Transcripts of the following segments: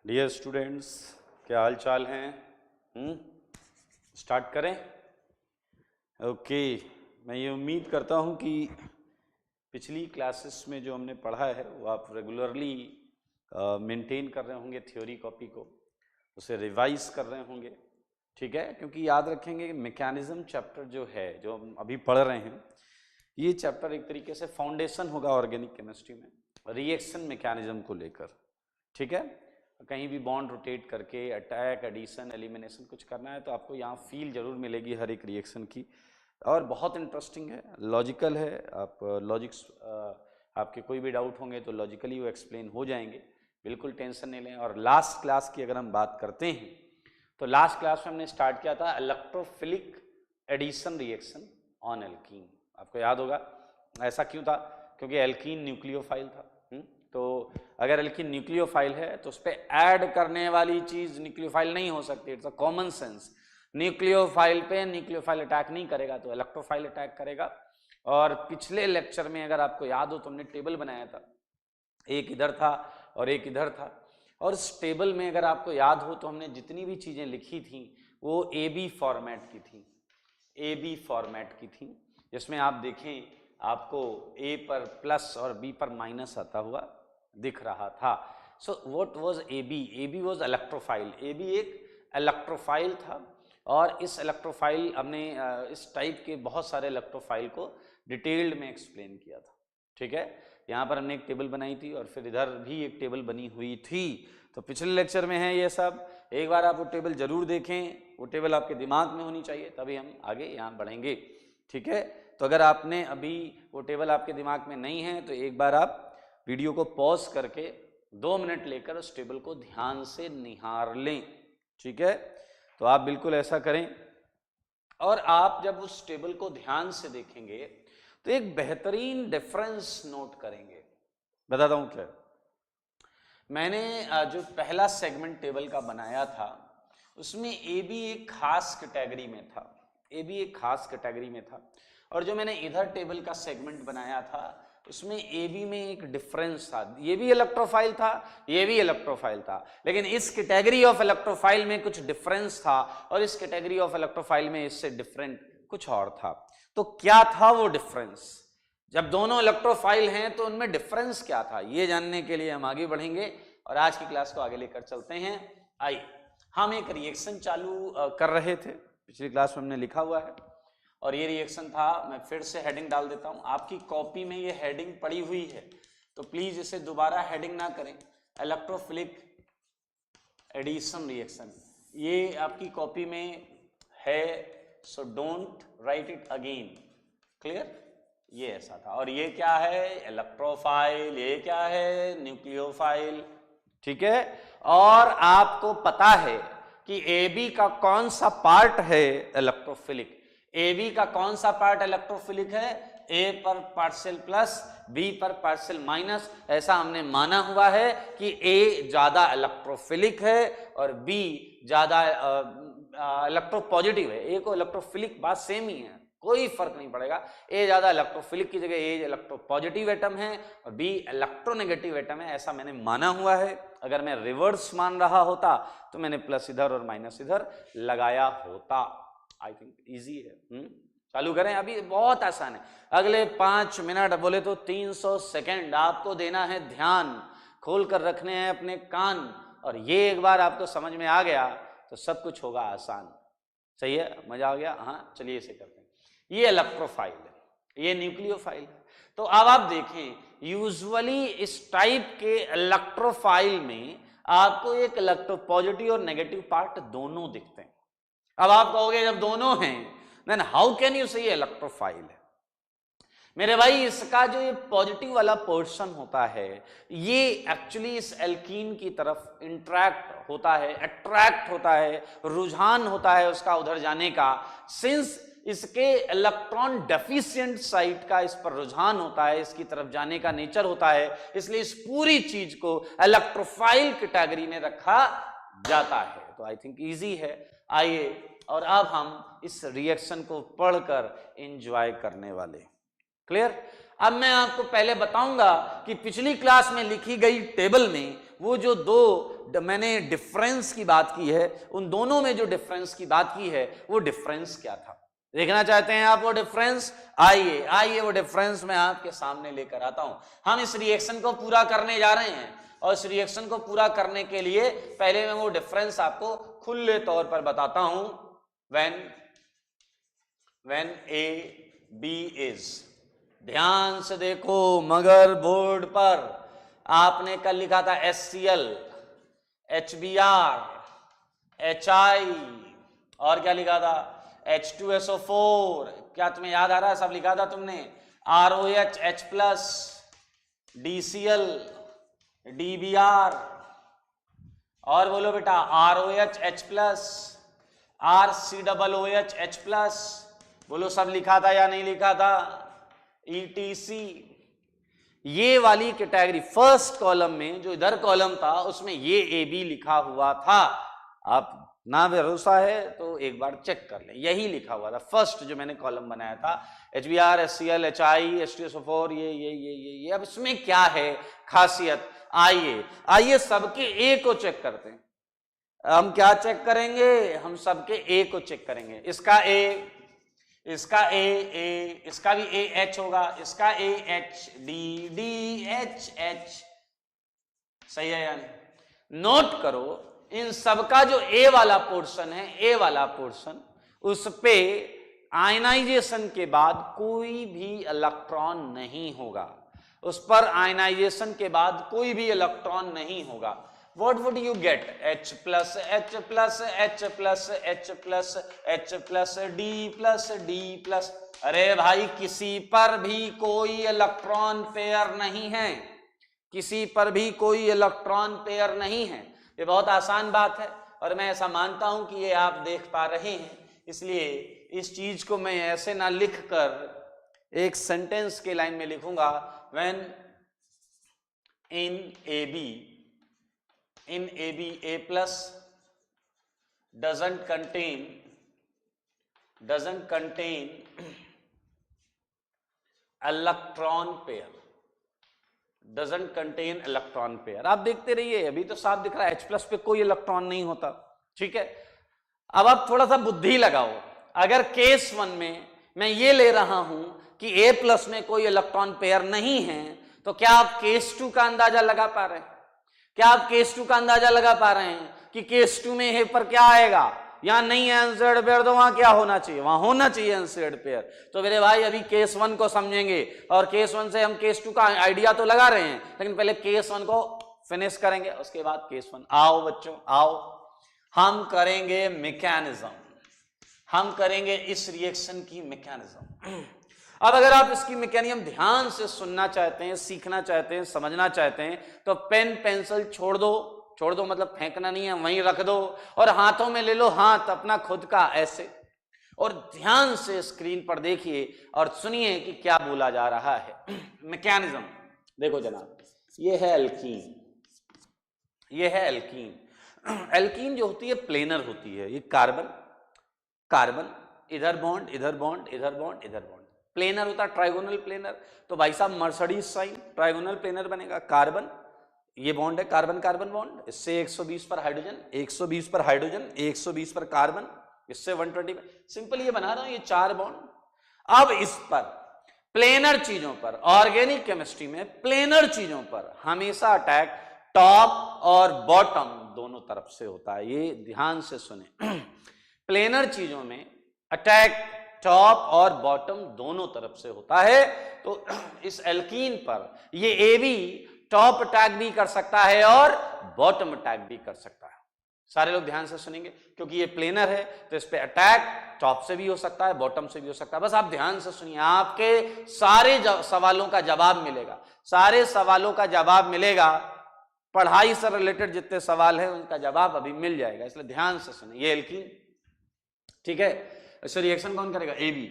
Dear students, क्या हाल चाल हैं? स्टार्ट करें? ओके। मैं ये उम्मीद करता हूँ कि पिछली क्लासेस में जो हमने पढ़ा है वो आप रेगुलरली मेंटेन कर रहे होंगे, थ्योरी कॉपी को उसे रिवाइज कर रहे होंगे, ठीक है? क्योंकि याद रखेंगे कि मैकेनिज्म चैप्टर जो है, जो हम अभी पढ़ रहे हैं, ये चैप्टर एक तरीके से फाउंडेशन होगा ऑर्गेनिक केमिस्ट्री में रिएक्शन मैकेनिज्म को लेकर, ठीक है? कहीं भी बॉन्ड रोटेट करके अटैक, एडिशन, एलिमिनेशन कुछ करना है तो आपको यहाँ फील जरूर मिलेगी हर एक रिएक्शन की, और बहुत इंटरेस्टिंग है, लॉजिकल है। आप लॉजिक्स आपके कोई भी डाउट होंगे तो लॉजिकली वो एक्सप्लेन हो जाएंगे, बिल्कुल टेंशन नहीं लें। और लास्ट क्लास की अगर हम बात करते हैं तो लास्ट क्लास में हमने स्टार्ट किया था electrophilic addition reaction on alkene. आपको याद होगा ऐसा क्यों था? क्योंकि एल्कीन न्यूक्लियोफाइल था। तो अगर एल्कीन न्यूक्लियोफाइल है तो उस पर ऐड करने वाली चीज न्यूक्लियोफाइल नहीं हो सकती, it's a common sense. Nucleophile पे न्यूक्लियोफाइल अटैक नहीं करेगा तो इलेक्ट्रोफाइल अटैक करेगा। और पिछले लेक्चर में अगर आपको याद हो तो हमने टेबल बनाया था, एक इधर था और एक इधर था, और इस टेबल में अगर आपको याद हो तो हमने जितनी भी चीजें लिखी थी वो ए बी फॉर्मेट की थी, ए बी फॉर्मेट की थी, जिसमें आप देखें आपको ए पर प्लस और बी पर माइनस आता हुआ दिख रहा था। So what was A B? A B was electrophile. A B एक इलेक्ट्रोफाइल था, और इस इलेक्ट्रोफाइल हमने इस टाइप के बहुत सारे इलेक्ट्रोफाइल को डिटेल्ड में एक्सप्लेन किया था, ठीक है? यहाँ पर हमने एक टेबल बनाई थी और फिर इधर भी एक टेबल बनी हुई थी। तो पिछले लेक्चर में है ये सब, एक बार आप वो टेबल जरूर देखें, वो टेबल आपके दिमाग में होनी चाहिए, तभी हम आगे यहाँ बढ़ेंगे, ठीक है? तो अगर आपने अभी वो टेबल आपके दिमाग में नहीं है तो एक बार आप वीडियो को पॉज करके 2 मिनट लेकर उस टेबल को ध्यान से निहार लें, ठीक है? तो आप बिल्कुल ऐसा करें, और आप जब उस टेबल को ध्यान से देखेंगे तो एक बेहतरीन डिफरेंस नोट करेंगे। बताता हूं क्या। मैंने जो पहला सेगमेंट टेबल का बनाया था उसमें ए बी एक खास कैटेगरी में था, ए बी एक खास कैटेगरी में था, और जो मैंने इधर टेबल का सेगमेंट बनाया था उसमें ए बी में एक डिफरेंस था। ये भी इलेक्ट्रोफाइल था, ये भी इलेक्ट्रोफाइल था, लेकिन इस कैटेगरी ऑफ इलेक्ट्रोफाइल में कुछ डिफरेंस था, और इस कैटेगरी ऑफ इलेक्ट्रोफाइल में इससे डिफरेंट कुछ और था। तो क्या था वो डिफरेंस? जब दोनों इलेक्ट्रोफाइल हैं तो उनमें डिफरेंस क्या था, ये जानने के लिए हम आगे बढ़ेंगे और आज की क्लास को आगे लेकर चलते हैं। आइए, हम एक रिएक्शन चालू कर रहे थे, पिछली क्लास में हमने लिखा हुआ है, और ये रिएक्शन था, मैं फिर से हेडिंग डाल देता हूं, आपकी कॉपी में ये हेडिंग पड़ी हुई है तो प्लीज इसे दोबारा हेडिंग ना करें, इलेक्ट्रोफिलिक एडिशन रिएक्शन, ये आपकी कॉपी में है, so don't write it again. Clear? ये ऐसा था, और ये क्या है? इलेक्ट्रोफाइल। ये क्या है? न्यूक्लियोफाइल, ठीक है? और आपको पता है कि ए बी का कौन सा पार्ट है इलेक्ट्रोफिलिक? ए बी का कौन सा पार्ट इलेक्ट्रोफिलिक है? ए पर पार्शियल प्लस, बी पर पार्शियल माइनस। ऐसा हमने माना हुआ है कि ए ज्यादा इलेक्ट्रोफिलिक है और बी ज्यादा इलेक्ट्रोपॉजिटिव है। ए को इलेक्ट्रोफिलिक बात सेम ही है, कोई फर्क नहीं पड़ेगा। ए ज्यादा इलेक्ट्रोफिलिक की जगह ए इलेक्ट्रोपॉजिटिव एटम है और बी इलेक्ट्रोनेगेटिव एटम है, ऐसा मैंने माना हुआ है। अगर मैं रिवर्स मान रहा होता तो मैंने प्लस इधर और माइनस इधर लगाया होता। आई थिंक इजी है। चालू करें, अभी बहुत आसान है। अगले 5 मिनट, बोले तो 300 सेकेंड आपको देना है, ध्यान खोल कर रखने हैं अपने कान, और ये एक बार आपको समझ में आ गया तो सब कुछ होगा आसान। सही है? मजा आ गया? हाँ, चलिए इसे करते हैं। ये इलेक्ट्रोफाइल है, ये न्यूक्लियोफाइल है। तो अब आप देखें, यूजुअली इस टाइप के इलेक्ट्रोफाइल में आपको एक इलेक्ट्रोपॉजिटिव और नेगेटिव पार्ट दोनों दिखते हैं। अब आप कहोगे जब दोनों हैं देन हाउ कैन यू से ये इलेक्ट्रोफाइल है? मेरे भाई, इसका जो ये पॉजिटिव वाला पोर्शन होता है ये एक्चुअली इस एल्कीन की तरफ इंट्रैक्ट होता है, अट्रैक्ट होता है, रुझान होता है उसका उधर जाने का। सिंस इसके इलेक्ट्रॉन डेफिशिएंट साइट का इस पर रुझान होता है, इसकी तरफ जाने का नेचर होता है, इसलिए इस पूरी चीज को इलेक्ट्रोफाइल कैटेगरी में रखा जाता है। तो आई थिंक इजी है। आइए, और अब हम इस रिएक्शन को पढ़कर एंजॉय करने वाले। क्लियर? अब मैं आपको पहले बताऊंगा कि पिछली क्लास में लिखी गई टेबल में वो जो दो मैंने डिफरेंस की बात की है, उन दोनों में जो डिफरेंस की बात की है वो डिफरेंस क्या था। देखना चाहते हैं आप वो डिफरेंस? आइए आइए वो डिफरेंस मैं आपके सामने लेकर आता हूं। हम इस रिएक्शन को पूरा करने जा रहे हैं और इस रिएक्शन को पूरा करने के लिए पहले मैं वो डिफरेंस आपको खुले तौर पर बताता हूं। व्हेन ए बी इज, ध्यान से देखो, मगर बोर्ड पर आपने कल लिखा था HCl, HBr, HI और क्या लिखा था? H2SO4। क्या तुम्हें याद आ रहा है? सब लिखा था तुमने। ROH H+, DCl, DBr और बोलो बेटा ROH H+, RCOOH H+, बोलो सब लिखा था या नहीं लिखा था? ETC। ये वाली कैटेगरी फर्स्ट कॉलम में जो इधर कॉलम था उसमें ये AB लिखा हुआ था। आप ना भरोसा है तो एक बार चेक कर लें, यही लिखा हुआ था फर्स्ट जो मैंने कॉलम बनाया था, HBr, HCl, HI, H2SO4, ये। अब इसमें क्या है खासियत? आइए सबके ए को चेक करते हैं। हम क्या चेक करेंगे? हम सबके ए को चेक करेंगे। इसका ए, इसका ए, इसका भी AH होगा, इसका AH, DH। सही है यानी? नोट करो इन सबका जो ए वाला पोर्शन है, ए वाला पोर्शन, उस पे आयनाइजेशन के बाद कोई भी इलेक्ट्रॉन नहीं होगा। उस पर आयनाइजेशन के बाद कोई भी इलेक्ट्रॉन नहीं होगा। What would you get? H+, H+, H+, H+, H+, D+, अरे भाई किसी पर भी कोई इलेक्ट्रॉन पेयर नहीं है, किसी पर भी कोई इलेक्ट्रॉन पेयर नहीं है। ये बहुत आसान बात है और मैं ऐसा मानता हूं कि ये आप देख पा रहे हैं, इसलिए इस चीज को मैं ऐसे ना लिखकर एक सेंटेंस के लाइन में लिखूंगा। When in AB A+ doesn't contain electron pair, doesn't contain electron pair। आप देखते रहिए, अभी तो साफ दिख रहा है H+ पे कोई इलेक्ट्रॉन नहीं होता। ठीक है, अब आप थोड़ा सा बुद्धि लगाओ। अगर केस 1 में मैं ये ले रहा हूं कि A+ में कोई इलेक्ट्रॉन पेयर नहीं है, तो क्या आप केस 2 का अंदाजा लगा पा रहे हैं? क्या आप केस 2 का अंदाजा लगा पा रहे हैं कि केस 2 में A पर क्या आएगा? यहां नहीं है अनसेड पेयर, तो वहां क्या होना चाहिए? वहां होना चाहिए अनसेड पेयर। तो मेरे भाई अभी केस 1 को समझेंगे और केस 1 से हम केस 2 का आइडिया तो लगा रहे हैं, लेकिन पहले केस 1 को फिनिश करेंगे, उसके बाद केस 1। आओ बच्चों आओ, हम करेंगे मैकेनिज्म, हम करेंगे इस रिएक्शन की मैकेनिज्म। अब अगर आप इसकी मैकेनिज्म ध्यान से सुनना चाहते हैं, सीखना चाहते हैं, समझना चाहते हैं, तो पेन पेंसिल छोड़ दो मतलब फेंकना नहीं है, वहीं रख दो और हाथों में ले लो हाथ अपना खुद का ऐसे, और ध्यान से स्क्रीन पर देखिए और सुनिए कि क्या बोला जा रहा है। मैकेनिज्म देखो जनाब, ये है एल्कीन, ये है एल्कीन। एल्कीन जो होती है प्लेनर होती है। ये कार्बन कार्बन, इधर बॉन्ड, इधर बॉन्ड, इधर बॉन्ड, इधर बॉन्ड। प्लेनर होता है ट्राइगोनल प्लेनर, तो भाई साहब मर्सिडीज साइन ट्राइगोनल प्लेनर बनेगा। कार्बन, ये बॉन्ड है कार्बन कार्बन बॉन्ड, इससे 120 पर हाइड्रोजन, 120 पर हाइड्रोजन, 120 पर कार्बन, इससे 120 पर। सिंपल ये बना रहा हूं, ये 4 बॉन्ड। अब इस पर प्लेनर चीजों पर, ऑर्गेनिक केमिस्ट्री में प्लेनर चीजों पर हमेशा अटैक टॉप और बॉटम दोनों तरफ से होता है। ये ध्यान से सुने। प्लेनर चीजों में अटैक टॉप और बॉटम दोनों तरफ से होता है। तो इस एल्कीन पर ये AB टॉप अटैक भी कर सकता है और बॉटम अटैक भी कर सकता है। सारे लोग ध्यान से सुनेंगे, क्योंकि ये प्लेनर है तो इस पे अटैक टॉप से भी हो सकता है, बॉटम से भी हो सकता है। बस आप ध्यान से सुनिए, आपके सारे सवालों का जवाब मिलेगा, सारे सवालों का जवाब मिलेगा। पढ़ाई से रिलेटेड जितने सवाल हैं उनका जवाब अभी मिल जाएगा, इसलिए ध्यान से सुनिए। ये एल्कीन, ठीक है, इससे रिएक्शन कौन करेगा? AB।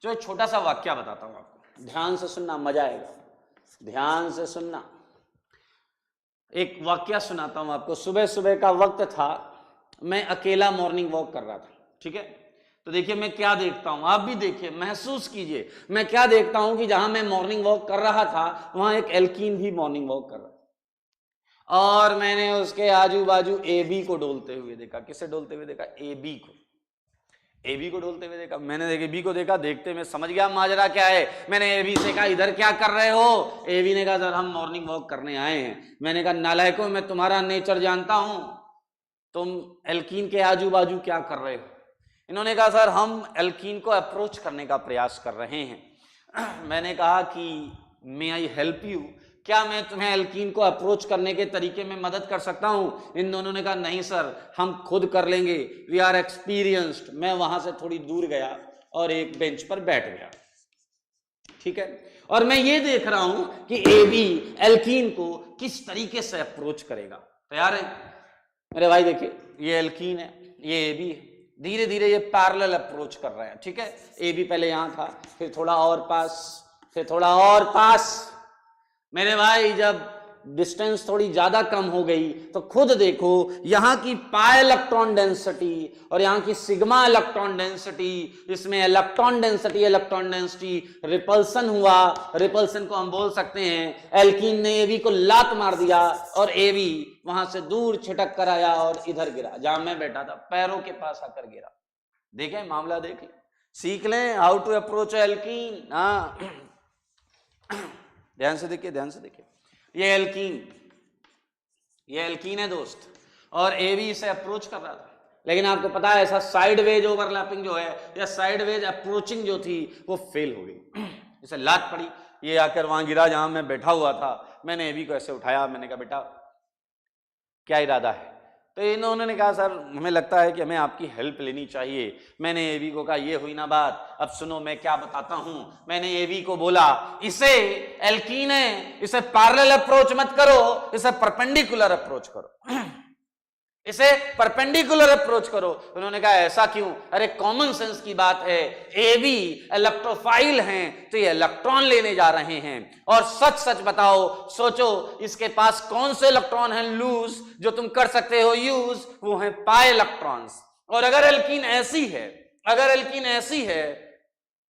जो एक छोटा सा वाक्य बताता हूं आपको, ध्यान से सुनना, मजा आएगा, ध्यान से सुनना। एक वाक्य सुनाता हूं आपको। सुबह सुबह का वक्त था, मैं अकेला मॉर्निंग वॉक कर रहा था। ठीक है, तो देखिए मैं क्या देखता हूं, आप भी देखिए, महसूस कीजिए, मैं क्या देखता हूं कि जहां मैं मॉर्निंग वॉक कर रहा था वहां एक एल्कीन भी मॉर्निंग वॉक कर रहा है, और मैंने उसके आजू बाजू ए बी को डोलते हुए देखा। किसे डोलते हुए देखा? ए बी को। ए बी को डोलते हुए देखा। मैंने देखे बी को देखा, देखते मैं समझ गया माजरा क्या है। मैंने ए बी से कहा इधर क्या कर रहे हो? ए बी ने कहा सर हम मॉर्निंग वॉक करने आए हैं। मैंने कहा नालायकों, मैं तुम्हारा नेचर जानता हूं, तुम एल्कीन के आजू बाजू क्या कर रहे हो? इन्होंने कहा सर हम एल्कीन को अप्रोच करने का प्रयास कर रहे हैं। मैंने कहा कि मे आई हेल्प यू, क्या मैं तुम्हें एल्कीन को अप्रोच करने के तरीके में मदद कर सकता हूं? इन दोनों ने कहा नहीं सर हम खुद कर लेंगे, वी आर एक्सपीरियंस्ड। मैं वहां से थोड़ी दूर गया और एक बेंच पर बैठ गया, ठीक है, और मैं ये देख रहा हूं कि ए बी एल्कीन को किस तरीके से अप्रोच करेगा। तैयार है मेरे भाई? देखिए ये एल्कीन है, ये ए बी है, धीरे धीरे ये पैरेलल अप्रोच कर रहे हैं, ठीक है। ए बी पहले यहां था, फिर थोड़ा और पास, फिर थोड़ा और पास। मेरे भाई जब डिस्टेंस थोड़ी ज्यादा कम हो गई तो खुद देखो यहां की पाई इलेक्ट्रॉन डेंसिटी और यहां की सिग्मा इलेक्ट्रॉन डेंसिटी, इसमें इलेक्ट्रॉन डेंसिटी रिपल्सन हुआ। रिपल्सन को हम बोल सकते हैं एल्कीन ने एबी को लात मार दिया और एबी वहां से दूर छिटक कर आया और इधर गिरा, जहां मैं बैठा था पैरों के पास आकर गिरा। देखें मामला, देख लें, सीख लें हाउ टू अप्रोच एल्कीन। हाँ ध्यान से देखिए, ध्यान से देखिए, ये एल्कीन है दोस्त, और ए बी इसे अप्रोच कर रहा था, लेकिन आपको पता है ऐसा साइडवेज ओवरलैपिंग जो है या साइडवेज अप्रोचिंग जो थी वो फेल हो गई। इसे लात पड़ी, ये आकर वहां गिरा जहां मैं बैठा हुआ था। मैंने ए बी को ऐसे उठाया, मैंने कहा बेटा क्या इरादा है? तो इन्होंने कहा सर हमें लगता है कि हमें आपकी हेल्प लेनी चाहिए। मैंने एबी को कहा ये हुई ना बात, अब सुनो मैं क्या बताता हूं। मैंने एबी को बोला इसे एल्कीन है, इसे पैरेलल अप्रोच मत करो, इसे परपेंडिकुलर अप्रोच करो, इसे परपेंडिकुलर अप्रोच करो। उन्होंने कहा ऐसा क्यों? अरे कॉमन सेंस की बात है, ए बी इलेक्ट्रोफाइल हैं तो ये इलेक्ट्रॉन लेने जा रहे हैं, और सच सच बताओ, सोचो इसके पास कौन से इलेक्ट्रॉन हैं लूज जो तुम कर सकते हो यूज? वो है पाई इलेक्ट्रॉन्स। और अगर एल्कीन ऐसी है, अगर एल्कीन ऐसी है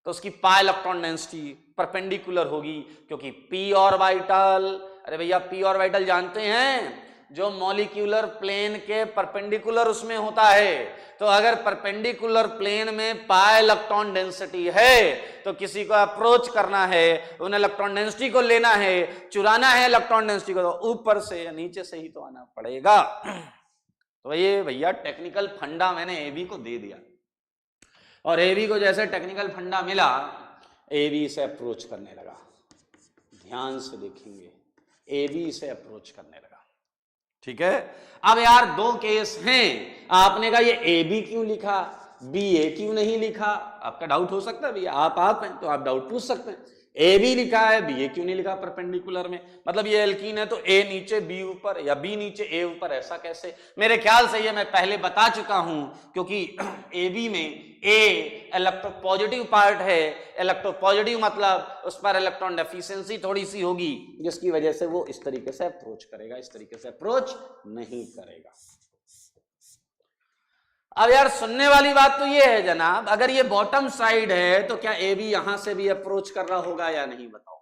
तो उसकी पाई इलेक्ट्रॉन डेंसिटी परपेंडिकुलर होगी, क्योंकि पी ऑर्बिटल, अरे भैया पी ऑर्बिटल जानते हैं जो मॉलिक्यूलर प्लेन के परपेंडिकुलर उसमें होता है। तो अगर परपेंडिकुलर प्लेन में पाई इलेक्ट्रॉन डेंसिटी है तो किसी को अप्रोच करना है, उन इलेक्ट्रॉन डेंसिटी को लेना है, चुराना है इलेक्ट्रॉन डेंसिटी को, तो ऊपर से या नीचे से ही तो आना पड़ेगा। तो ये भैया टेक्निकल फंडा मैंने एबी को दे दिया, और एबी को जैसे टेक्निकल फंडा मिला एबी से अप्रोच करने लगा। ध्यान से देखेंगे, एबी से अप्रोच करने लगा, ठीक है। अब यार दो केस हैं, आपने कहा ये ए बी क्यों लिखा, बी ए क्यों नहीं लिखा? आपका डाउट हो सकता है भैया, आप हैं तो आप डाउट पूछ सकते हैं। ए बी लिखा है, बी ए क्यों नहीं लिखा परपेंडिकुलर में? मतलब ये एल्कीन है तो ए नीचे बी ऊपर या बी नीचे ए ऊपर, ऐसा कैसे? मेरे ख्याल से ये मैं पहले बता चुका हूं, क्योंकि ए बी में ए इलेक्ट्रोपॉजिटिव पार्ट है, इलेक्ट्रोपॉजिटिव मतलब उस पर इलेक्ट्रॉन डेफिशिएंसी थोड़ी सी होगी, जिसकी वजह से वो इस तरीके से अप्रोच करेगा, इस तरीके से अप्रोच नहीं करेगा। अब यार सुनने वाली बात तो ये है जनाब, अगर ये बॉटम साइड है तो क्या ए बी यहां से भी अप्रोच कर रहा होगा या नहीं? बताओ।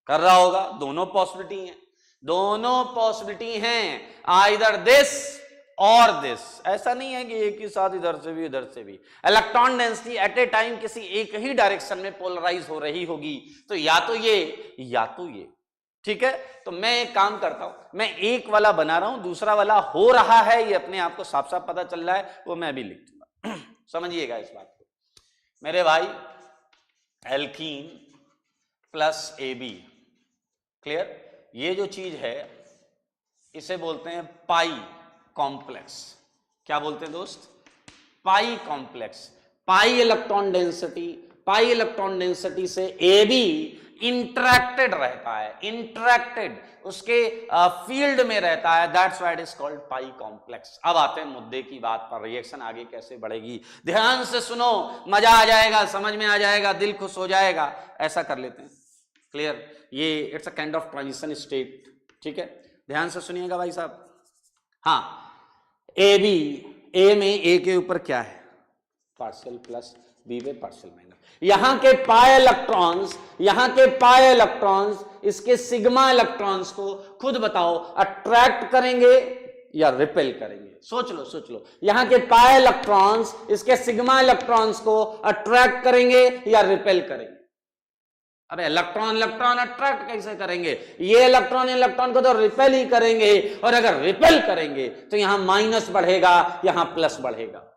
कर रहा होगा, दोनों पॉसिबिलिटी हैं, दोनों पॉसिबिलिटी हैं, आइदर दिस और दिस। ऐसा नहीं है कि एक ही साथ इधर से भी इधर से भी। Electron density at A time किसी एक ही डायरेक्शन में पोलराइज हो रही होगी, तो या तो ये या तो ये, ठीक है। तो मैं एक काम करता हूं, मैं एक वाला बना रहा हूं, दूसरा वाला हो रहा है, ये अपने आप को साफ साफ पता चल रहा है, वो मैं भी लिख दूंगा। समझिएगा इस बात को मेरे भाई, alkene plus A B, clear? ये जो चीज है इसे बोलते हैं पाई कॉम्प्लेक्स। क्या बोलते हैं दोस्त? Pi complex. Pi electron density, pi electron density से ए बी इंटरेक्टेड रहता है, इंटरेक्टेड उसके फील्ड में रहता है, that's why it is called pi complex. अब आते हैं मुद्दे की बात पर, रिएक्शन आगे कैसे बढ़ेगी। ध्यान से सुनो, मजा आ जाएगा, समझ में आ जाएगा, दिल खुश हो जाएगा। ऐसा कर लेते हैं, क्लियर? ये it's a kind of transition state, ठीक है। ध्यान से सुनिएगा भाई साहब। हाँ, ए बी, ए में ए के ऊपर क्या है? पार्शियल प्लस बी पे पार्शियल माइनस। यहां के पाई इलेक्ट्रॉन्स इसके सिग्मा इलेक्ट्रॉन्स को खुद बताओ अट्रैक्ट करेंगे या रिपेल करेंगे। सोच लो यहां के पाई इलेक्ट्रॉन्स इसके सिग्मा इलेक्ट्रॉन्स को अट्रैक्ट करेंगे या रिपेल करेंगे। अबे इलेक्ट्रॉन अट्रैक्ट कैसे करेंगे? ये इलेक्ट्रॉन को तो रिपेल ही करेंगे, और अगर रिपेल करेंगे तो यहां माइनस बढ़ेगा, यहां प्लस बढ़ेगा।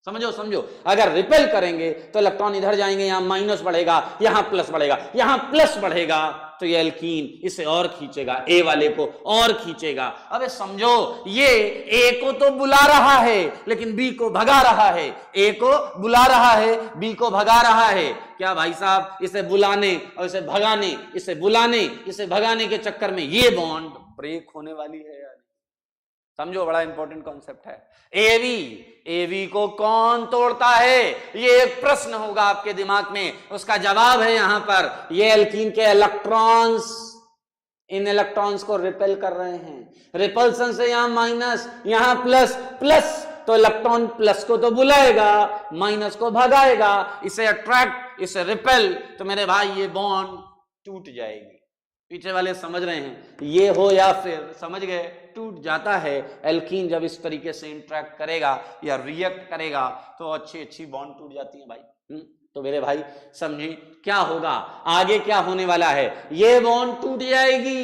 समझो, अगर रिपेल करेंगे तो इलेक्ट्रॉन इधर जाएंगे, यहां माइनस बढ़ेगा, यहां प्लस बढ़ेगा, यहां प्लस बढ़ेगा तो ये एल्कीन इसे और खींचेगा, ए वाले को और खींचेगा। अबे समझो, ये ए को तो बुला रहा है लेकिन बी को भगा रहा है, ए को बुला रहा है, बी को भगा रहा है। क्या भाई साहब, इसे बुलाने और इसे भगाने, इसे बुलाने इसे भगाने के चक्कर में ये बॉन्ड ब्रेक होने वाली है यार। समझो, बड़ा इंपॉर्टेंट कॉन्सेप्ट है। एवी को कौन तोड़ता है? ये एक प्रश्न होगा आपके दिमाग में, उसका जवाब है यहां पर। ये एल्कीन के इलेक्ट्रॉन्स इन इलेक्ट्रॉन्स को रिपेल कर रहे हैं। रिपल्सन से यहां माइनस, यहां प्लस, तो इलेक्ट्रॉन प्लस को तो बुलाएगा, माइनस को भगाएगा, इसे अट्रैक्ट, इसे रिपेल, तो मेरे भाई ये बॉन्ड टूट जाएगी। पीछे वाले समझ रहे हैं? ये हो या फिर समझ गए, टूट जाता है। एल्कीन जब इस तरीके से इंटरेक्ट करेगा या रिएक्ट करेगा तो अच्छी बॉन्ड टूट जाती है भाई। तो मेरे भाई समझे क्या होगा, आगे क्या होने वाला है? ये बॉन्ड टूट जाएगी,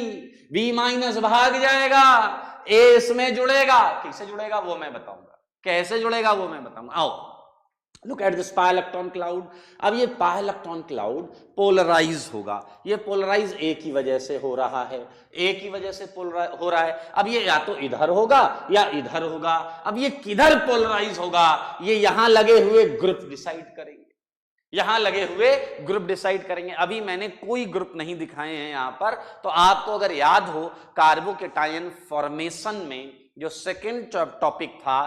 बी माइनस भाग जाएगा, ए इसमें जुड़ेगा। कैसे जुड़ेगा वो मैं बताऊंगा, कैसे जुड़ेगा वो मैं बताऊंगा। आओ look at this pi electron cloud. अब ये पाई इलेक्ट्रॉन क्लाउड पोलराइज होगा। ये पोलराइज ए की वजह से हो रहा है, ए की वजह से पोलराइज हो रहा है। अब ये या तो इधर होगा या इधर होगा। अब ये किधर पोलराइज होगा, ये यहां लगे हुए ग्रुप डिसाइड करेंगे, यहां लगे हुए ग्रुप डिसाइड करेंगे। अभी मैंने कोई ग्रुप नहीं दिखाए हैं यहां पर, तो आपको अगर याद हो कार्बोकेटायन फॉर्मेशन में जो सेकंड टॉपिक था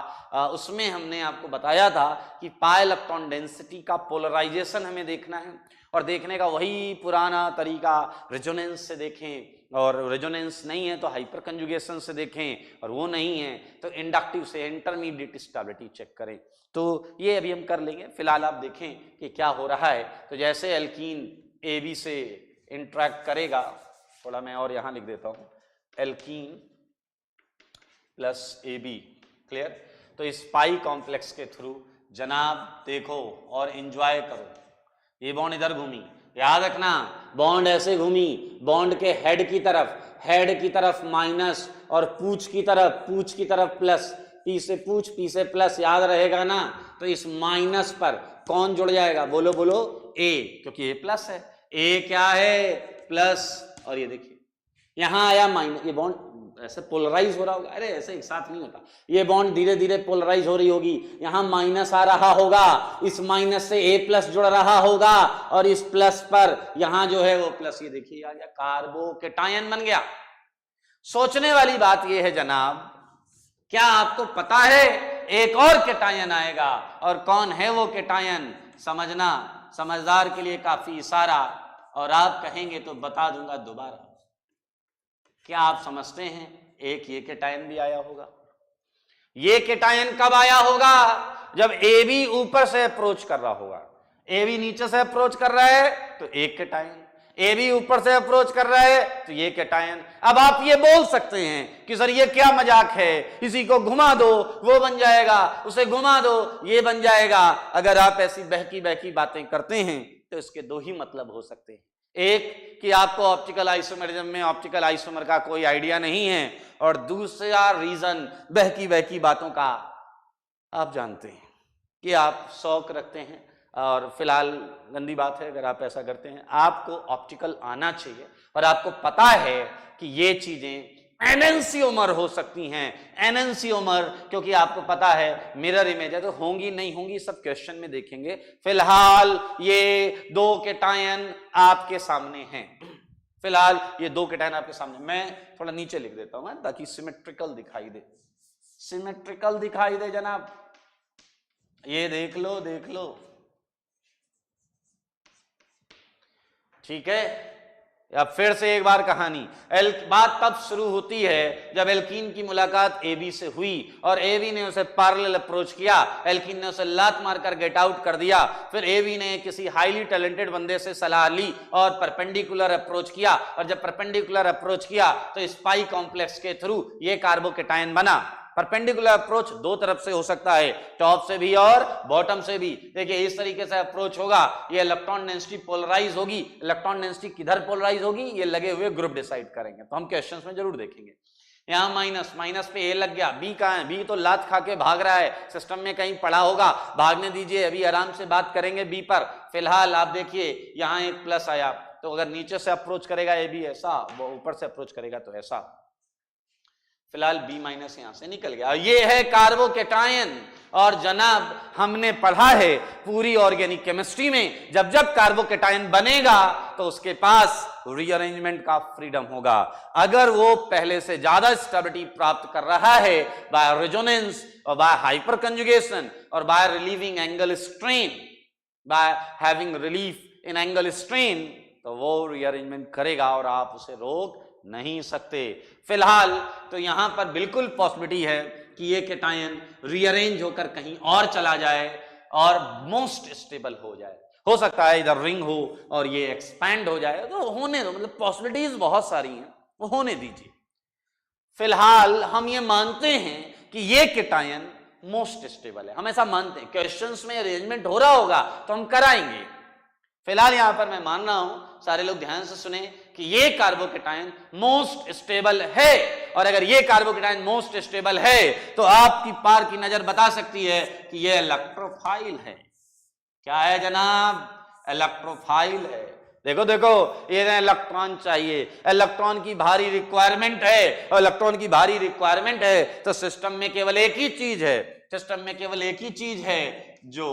उसमें हमने आपको बताया था कि पाई इलेक्ट्रॉन डेंसिटी का पोलराइजेशन हमें देखना है, और देखने का वही पुराना तरीका रेजोनेंस से देखें, और रेजोनेंस नहीं है तो हाइपर कंजुगेशन से देखें, और वो नहीं है तो इंडक्टिव से इंटरमीडिएट स्टेबिलिटी चेक करें। तो ये अभी हम कर लेंगे। फिलहाल आप देखें कि क्या हो रहा है। तो जैसे एल्कीन ए बी से इंटरेक्ट करेगा, थोड़ा मैं और यहां लिख देता हूं, alkene plus A B, clear. तो इस पाई कॉम्प्लेक्स के थ्रू जनाब देखो और एंजॉय करो। ये बॉन्ड इधर घूमी, याद रखना बॉन्ड ऐसे घूमी, बॉन्ड के हेड की तरफ माइनस, और पूंछ की तरफ प्लस, पी से पूंछ पी से प्लस, याद रहेगा ना। तो इस माइनस पर कौन जुड़ जाएगा? बोलो ए, क्योंकि ए प्लस है, ए क्या है? प्लस। और ये देखिए यहां आया माइनस, ये बॉन्ड ऐसे पोलराइज हो रहा होगा। अरे ऐसे एक साथ नहीं होता, ये बॉन्ड धीरे धीरे पोलराइज हो रही होगी। यहां माइनस आ रहा होगा, इस माइनस से ए प्लस जुड़ रहा होगा, और इस प्लस पर यहां जो है वो प्लस, ये देखिए आ गया, कार्बोकेटायन बन गया। सोचने वाली बात ये है जनाब, क्या आपको पता है एक और केटायन आएगा, और कौन है वो केटायन? समझना, समझदार के लिए काफी इशारा, और आप कहेंगे तो बता दूंगा दोबारा। क्या आप समझते हैं एक ये केटायन भी आया होगा? ये केटायन कब आया होगा? जब ए बी ऊपर से अप्रोच कर रहा होगा। ए बी नीचे से अप्रोच कर रहा है तो एक केटायन, ए बी ऊपर से अप्रोच कर रहा है तो ये केटायन। अब आप ये बोल सकते हैं कि सर ये क्या मजाक है, इसी को घुमा दो वो बन जाएगा, उसे घुमा दो ये बन जाएगा। अगर आप ऐसी बहकी बातें करते हैं तो इसके दो ही मतलब हो सकते हैं। एक कि आपको ऑप्टिकल आइसोमेरिज्म में ऑप्टिकल आइसोमर का कोई आइडिया नहीं है, और दूसरा रीजन बहकी बातों का आप जानते हैं कि आप शौक रखते हैं, और फिलहाल गंदी बात है अगर आप ऐसा करते हैं। आपको ऑप्टिकल आना चाहिए, और आपको पता है कि ये चीजें एनेंसियोमर हो सकती हैं, एनेंसियोमर, क्योंकि आपको पता है मिरर इमेज है, तो होंगी नहीं होंगी सब क्वेश्चन में देखेंगे। फिलहाल ये दो केटायन आपके सामने हैं, फिलहाल ये दो केटायन आपके सामने। मैं थोड़ा नीचे लिख देता हूं ताकि सिमेट्रिकल दिखाई दे, सिमेट्रिकल दिखाई दे जनाब। ये देख लो, ठीक है। अब फिर से एक बार कहानी, बात तब शुरू होती है जब एल्कीन की मुलाकात एबी से हुई और एबी ने उसे पैरेलल अप्रोच किया, एल्कीन ने उसे लात मारकर गेट आउट कर दिया। फिर एबी ने किसी हाईली टैलेंटेड बंदे से सलाह ली और परपेंडिकुलर अप्रोच किया, और जब परपेंडिकुलर अप्रोच किया तो स्पाई कॉम्प्लेक्स के थ्रू ये कार्बोकेटायन बना। परपेंडिकुलर अप्रोच दो तरफ से हो सकता है, टॉप से भी और बॉटम से भी। देखिए इस तरीके से अप्रोच होगा, ये इलेक्ट्रॉन डेंसिटी पोलराइज होगी। इलेक्ट्रॉन डेंसिटी किधर पोलराइज होगी ये लगे हुए ग्रुप डिसाइड करेंगे, तो हम क्वेश्चंस में जरूर देखेंगे। यहां माइनस, माइनस पे ए लग गया, बी कहां है? बी तो लात खा के भाग रहा है, सिस्टम में कहीं पड़ा होगा, भागने दीजिए, अभी आराम से बात करेंगे बी पर। फिलहाल आप देखिए यहां एक प्लस आया, तो अगर नीचे से अप्रोच करेगा ए बी ऐसा, वो ऊपर से अप्रोच करेगा तो ऐसा। फिलहाल बी माइनस यहां से निकल गया। ये है कार्बोकेटायन। और जनाब हमने पढ़ा है पूरी ऑर्गेनिक केमिस्ट्री में, जब जब कार्बोकेटायन बनेगा तो उसके पास रीअरेंजमेंट का फ्रीडम होगा। अगर वो पहले से ज्यादा स्टेबिलिटी प्राप्त कर रहा है बाय रेजोनेंस और बाय हाइपर कंजुगेशन और by relieving angle strain, by having relief in angle strain, तो वो रीअरेंजमेंट करेगा और आप उसे रोक नहीं सकते। फिलहाल तो यहां पर बिल्कुल पॉसिबिलिटी है कि ये केटायन रीअरेंज होकर कहीं और चला जाए और मोस्ट स्टेबल हो जाए। हो सकता है इधर रिंग हो और ये एक्सपैंड हो जाए, तो होने दो, मतलब पॉसिबिलिटीज बहुत सारी हैं, वो होने दीजिए। फिलहाल हम ये मानते हैं कि ये केटायन मोस्ट स्टेबल है, हम ऐसा मानते हैं। क्वेश्चंस में अरेंजमेंट हो रहा होगा तो हम कराएंगे। फिलहाल यहां पर मैं मान रहा हूं, सारे लोग ध्यान से सुने, कि ये कार्बोकेटायन मोस्ट स्टेबल है। और अगर ये कार्बोकेटायन मोस्ट स्टेबल है तो आपकी पार की नजर बता सकती है कि ये इलेक्ट्रोफाइल है। क्या है जनाब? इलेक्ट्रोफाइल है। देखो देखो, ये इलेक्ट्रॉन चाहिए, इलेक्ट्रॉन की भारी रिक्वायरमेंट है, और इलेक्ट्रॉन की भारी रिक्वायरमेंट है तो सिस्टम में केवल एक ही चीज है, सिस्टम में केवल एक ही चीज है जो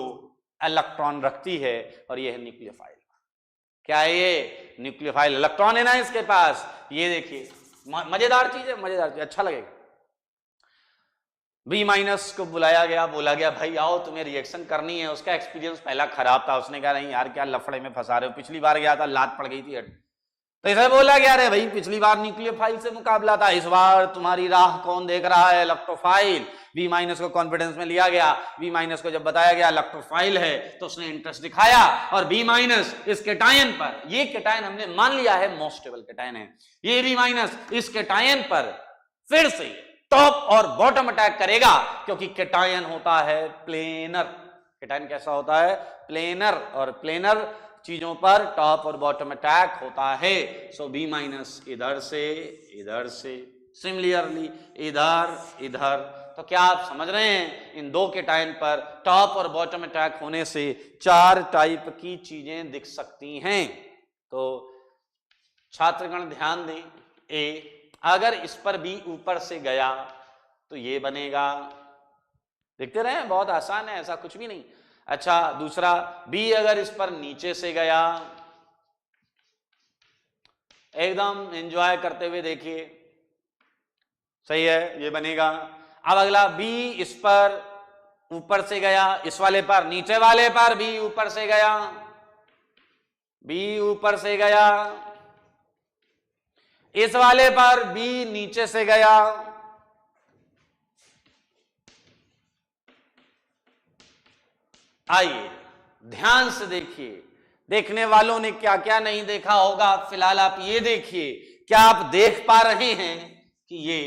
इलेक्ट्रॉन रखती है, और ये है न्यूक्लियोफाइल। क्या है ये? न्यूक्लियोफाइल इलेक्ट्रॉन है ना इसके पास। ये देखिए मजेदार चीज है, मजेदार चीज, अच्छा लगेगा। बी माइनस को बुलाया गया, बोला गया भाई आओ तुम्हें रिएक्शन करनी है। उसका एक्सपीरियंस पहला खराब था, उसने कहा नहीं यार क्या लफड़े में फंसा रहे हो, पिछली बार गया था लात पड़ गई थी। तो इसे बोला गया रे भाई पिछली बार न्यूक्लियोफाइल से मुकाबला था, इस बार तुम्हारी राह कौन देख रहा है? इलेक्ट्रोफाइल। बी माइनस को कॉन्फिडेंस में लिया गया, बी माइनस को जब बताया गया इलेक्ट्रोफाइल है तो उसने इंटरेस्ट दिखाया, और बी माइनस इस केटायन पर, ये केटायन हमने मान लिया है मोस्ट स्टेबल केटायन है, ये बी माइनस इस केटायन पर फिर से टॉप और बॉटम अटैक करेगा, क्योंकि केटायन होता है प्लेनर। केटायन कैसा होता है? प्लेनर, और प्लेनर चीजों पर टॉप और बॉटम अटैक होता है। सो बी माइनस इधर से, सिमिलरली इधर इधर। तो क्या आप समझ रहे हैं, इन दो केटायन पर टॉप और बॉटम अटैक होने से 4 टाइप की चीजें दिख सकती हैं। तो छात्रगण ध्यान दें, ए अगर इस पर बी ऊपर से गया तो ये बनेगा, देखते रहे बहुत आसान है, ऐसा कुछ भी नहीं। अच्छा दूसरा, बी अगर इस पर नीचे से गया, एकदम एंजॉय करते हुए देखिए, सही है, ये बनेगा। अब अगला, बी इस पर ऊपर से गया, इस वाले पर, नीचे वाले पर बी ऊपर से गया, बी ऊपर से गया, इस वाले पर बी नीचे से गया, आइए ध्यान से देखिए, देखने वालों ने क्या क्या नहीं देखा होगा। फिलहाल आप ये देखिए, क्या आप देख पा रहे हैं कि ये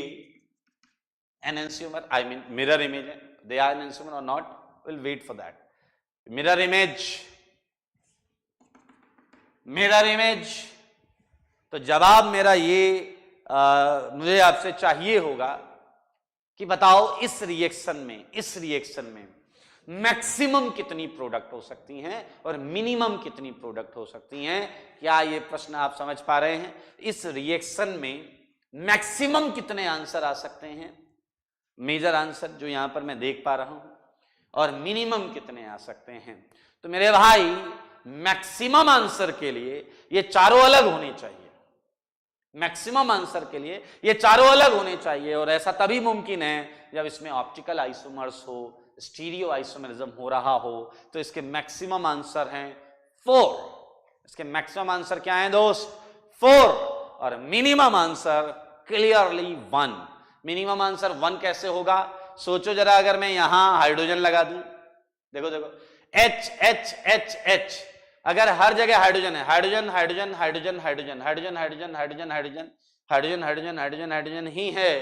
enantiomer, I mean mirror image है, दे आर एनेंसियोमर और not, will wait for that. Mirror image, तो जवाब मेरा ये मुझे आपसे चाहिए होगा कि बताओ इस रिएक्शन में मैक्सिमम कितनी प्रोडक्ट हो सकती हैं और मिनिमम कितनी प्रोडक्ट हो सकती हैं। क्या ये प्रश्न आप समझ पा रहे हैं? इस रिएक्शन में मैक्सिमम कितने आंसर आ सकते हैं, मेजर आंसर जो यहां पर मैं देख पा रहा हूं, और मिनिमम कितने आ सकते हैं। तो मेरे भाई मैक्सिमम आंसर के लिए ये चारों अलग होने चाहिए, मैक्सिमम आंसर के लिए ये चारों अलग होने चाहिए, और ऐसा तभी मुमकिन है जब इसमें ऑप्टिकल आइसोमर्स हो, स्टीरियो आइसोमरिज्म हो रहा हो। तो इसके मैक्सिमम आंसर हैं 4। इसके मैक्सिमम आंसर क्या है दोस्त? 4 और minimum answer clearly 1। Minimum answer 1 कैसे होगा? सोचो जरा, अगर मैं यहां हाइड्रोजन लगा दूं, देखो देखो H H H H, अगर हर जगह हाइड्रोजन है, hydrogen hydrogen hydrogen hydrogen hydrogen hydrogen hydrogen hydrogen hydrogen hydrogen hydrogen hydrogen ही है,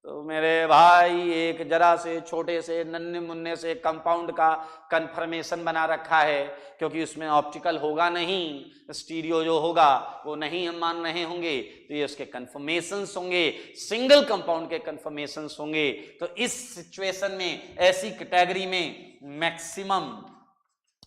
तो मेरे भाई एक जरा से छोटे से नन्हे मुन्ने से कंपाउंड का कन्फर्मेशन बना रखा है, क्योंकि उसमें ऑप्टिकल होगा नहीं, स्टीरियो जो होगा वो नहीं हम मान रहे होंगे, तो ये उसके कन्फर्मेशंस होंगे, सिंगल कंपाउंड के कन्फर्मेशंस होंगे। तो इस सिचुएशन में, ऐसी कैटेगरी में मैक्सिमम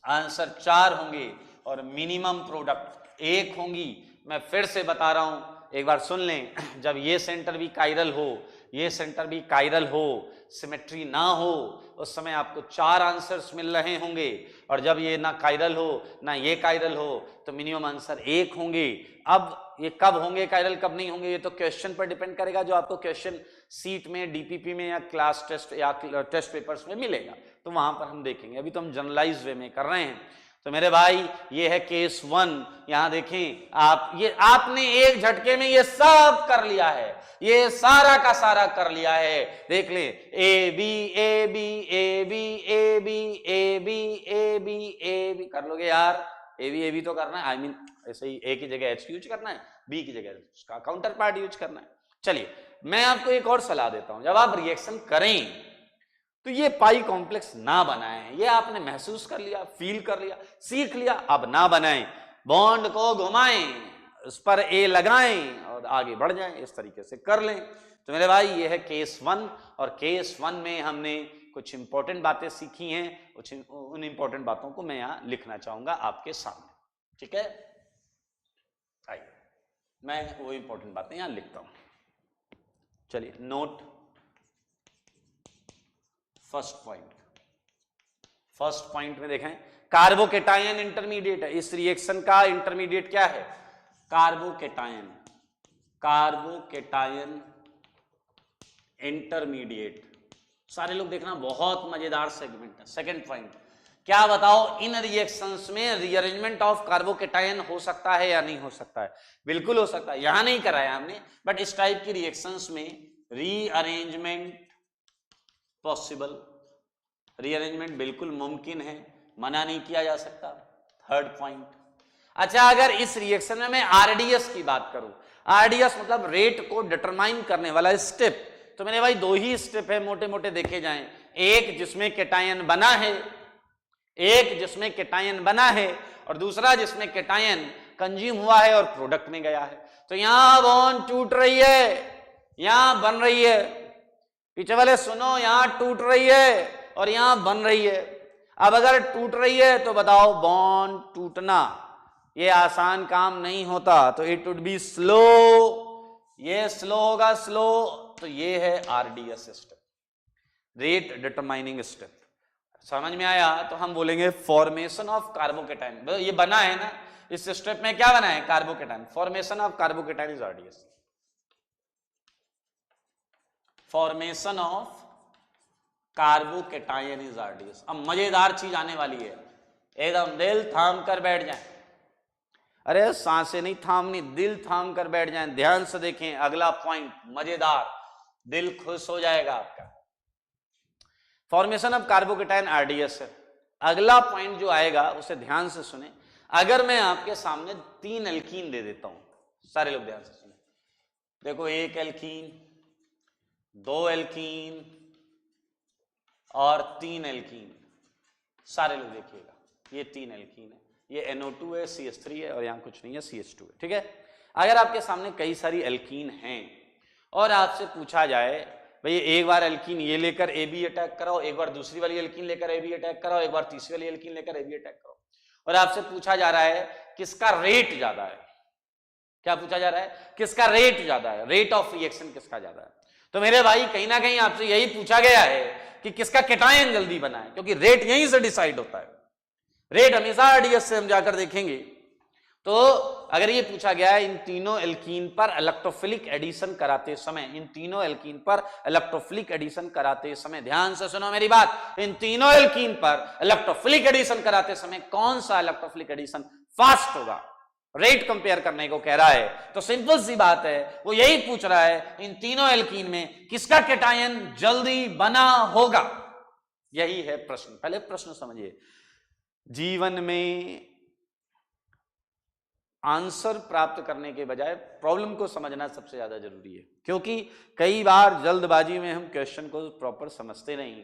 आंसर 4 होंगे और मिनिमम प्रोडक्ट 1 होंगी। मैं फिर से बता रहा हूं, एक बार सुन लें, जब ये सेंटर भी कायरल हो, ये सेंटर भी कायरल हो, सिमेट्री ना हो, उस समय आपको 4 आंसर्स मिल रहे होंगे, और जब ये ना कायरल हो ना ये कायरल हो तो मिनिमम आंसर 1 होंगे। अब ये कब होंगे कायरल, कब नहीं होंगे, ये तो क्वेश्चन पर डिपेंड करेगा, जो आपको क्वेश्चन सीट में, डीपीपी में या क्लास टेस्ट या टेस्ट पेपर्स में मिलेगा, तो वहां पर हम देखेंगे। अभी तो हम जनरलाइज वे में कर रहे हैं। तो मेरे भाई ये है केस 1। यहां देखें आप, ये आपने एक झटके में ये सब कर लिया है, ये सारा का सारा कर लिया है। देख ले, A B A B A B A B A B A B A B कर लोगे यार, ए बी तो करना है, आई मीन ऐसे ही ए की जगह एच यूज करना है, बी की जगह उसका काउंटर पार्ट यूज करना है। चलिए मैं आपको एक और सलाह देता हूं, जब आप रिएक्शन करें तो ये पाई कॉम्प्लेक्स ना बनाएं। ये आपने महसूस कर लिया, फील कर लिया, सीख लिया, अब ना बनाएं। बॉन्ड को घुमाएं, उस पर ए लगाएं और आगे बढ़ जाएं, इस तरीके से कर लें। तो मेरे भाई ये है केस 1, और केस 1 में हमने कुछ इंपॉर्टेंट बातें सीखी हैं, उन इंपॉर्टेंट बातों को मैं यहां लिखना चाहूंगा आपके सामने, ठीक है? आइए मैं वो इंपॉर्टेंट बातें यहां लिखता हूं। चलिए नोट फर्स्ट पॉइंट में देखें, कार्बोकेटायन इंटरमीडिएट है। इस रिएक्शन का इंटरमीडिएट क्या है? Carbocation, carbocation intermediate. सारे लोग देखना, बहुत मजेदार सेगमेंट है। सेकंड पॉइंट, क्या बताओ, इन रिएक्शंस में रीअरेंजमेंट ऑफ कार्बोकेटायन हो सकता है या नहीं हो सकता है? बिल्कुल हो सकता है। यहां नहीं कराया हमने, बट इस टाइप की रिएक्शंस में रीअरेंजमेंट पॉसिबल, रीअरेंजमेंट बिल्कुल मुमकिन है, मना नहीं किया जा सकता। थर्ड पॉइंट, अच्छा अगर इस रिएक्शन में मैं आरडीएस की बात करूं, आरडीएस मतलब रेट को डिटरमाइन करने वाला स्टेप, तो मेरे भाई 2 ही स्टेप है मोटे मोटे देखे जाएं, एक जिसमें केटायन बना है, एक जिसमें केटायन बना है, और दूसरा जिसमें केटायन कंज्यूम हुआ है और प्रोडक्ट में गया है। तो यहां बॉन्ड टूट रही है, यहां बन रही है, पीछे वाले सुनो, यहां टूट रही है और यहां बन रही है। अब अगर टूट रही है तो बताओ, बॉन्ड टूटना ये आसान काम नहीं होता, तो इट वुड बी स्लो, ये स्लो होगा, स्लो, तो ये है RDS step, rate determining step. समझ में आया? तो हम बोलेंगे फॉर्मेशन ऑफ कार्बोकेटायन, ये बना है ना, इस स्टेप में क्या बना है? Carbocation, formation of carbocation is RDS, formation of carbocation is RDS. अब मजेदार चीज आने वाली है, एकदम दिल थाम कर बैठ जाएं, अरे सांसें नहीं थामनी, दिल थाम कर बैठ जाएं, ध्यान से देखें। अगला पॉइंट मजेदार, दिल खुश हो जाएगा आपका। फॉर्मेशन ऑफ कार्बोकेटायन आरडीएस है। अगला पॉइंट जो आएगा उसे ध्यान से सुने। अगर मैं आपके सामने 3 एल्कीन दे देता हूं, सारे लोग ध्यान से सुने, देखो 1 एल्कीन, 2 एल्कीन और 3 एल्कीन, सारे लोग देखिएगा, ये 3 एल्कीन है, ये NO2 है, CH3 है और यहां कुछ नहीं है, CH2 है, ठीक है? अगर आपके सामने कई सारी एल्कीन हैं और आपसे पूछा जाए भाई एक बार एल्कीन ये लेकर AB अटैक कराओ, एक बार दूसरी वाली एल्कीन लेकर AB अटैक कराओ, एक बार तीसरी वाली एल्कीन लेकर AB अटैक कराओ, और आपसे पूछा जा रहा है किसका रेट ज्यादा है, क्या पूछा जा रहा है? किसका रेट ज्यादा है, रेट ऑफ रिएक्शन किसका ज्यादा है? तो मेरे भाई कहीं ना कहीं आपसे यही पूछा गया है कि किसका केटायन जल्दी बना है, क्योंकि रेट यहीं से डिसाइड होता है। रेट हमेशा आरडीएस से हम जाकर देखेंगे। तो अगर ये पूछा गया है इन तीनों एल्कीन पर इलेक्ट्रोफिलिक एडिशन कराते समय, इन तीनों एल्कीन पर इलेक्ट्रोफिलिक एडिशन कराते समय, ध्यान से सुनो मेरी बात, इन तीनों एल्कीन पर इलेक्ट्रोफिलिक एडिशन कराते समय कौन सा इलेक्ट्रोफिलिक एडिशन फास्ट होगा? रेट कंपेयर करने को कह रहा है। तो सिंपल सी बात है, वो यही पूछ रहा है इन तीनों एल्कीन में किसका कैटायन जल्दी बना होगा, यही है प्रश्न। पहले प्रश्न समझिए। जीवन में आंसर प्राप्त करने के बजाय प्रॉब्लम को समझना सबसे ज्यादा जरूरी है, क्योंकि कई बार जल्दबाजी में हम क्वेश्चन को प्रॉपर समझते नहीं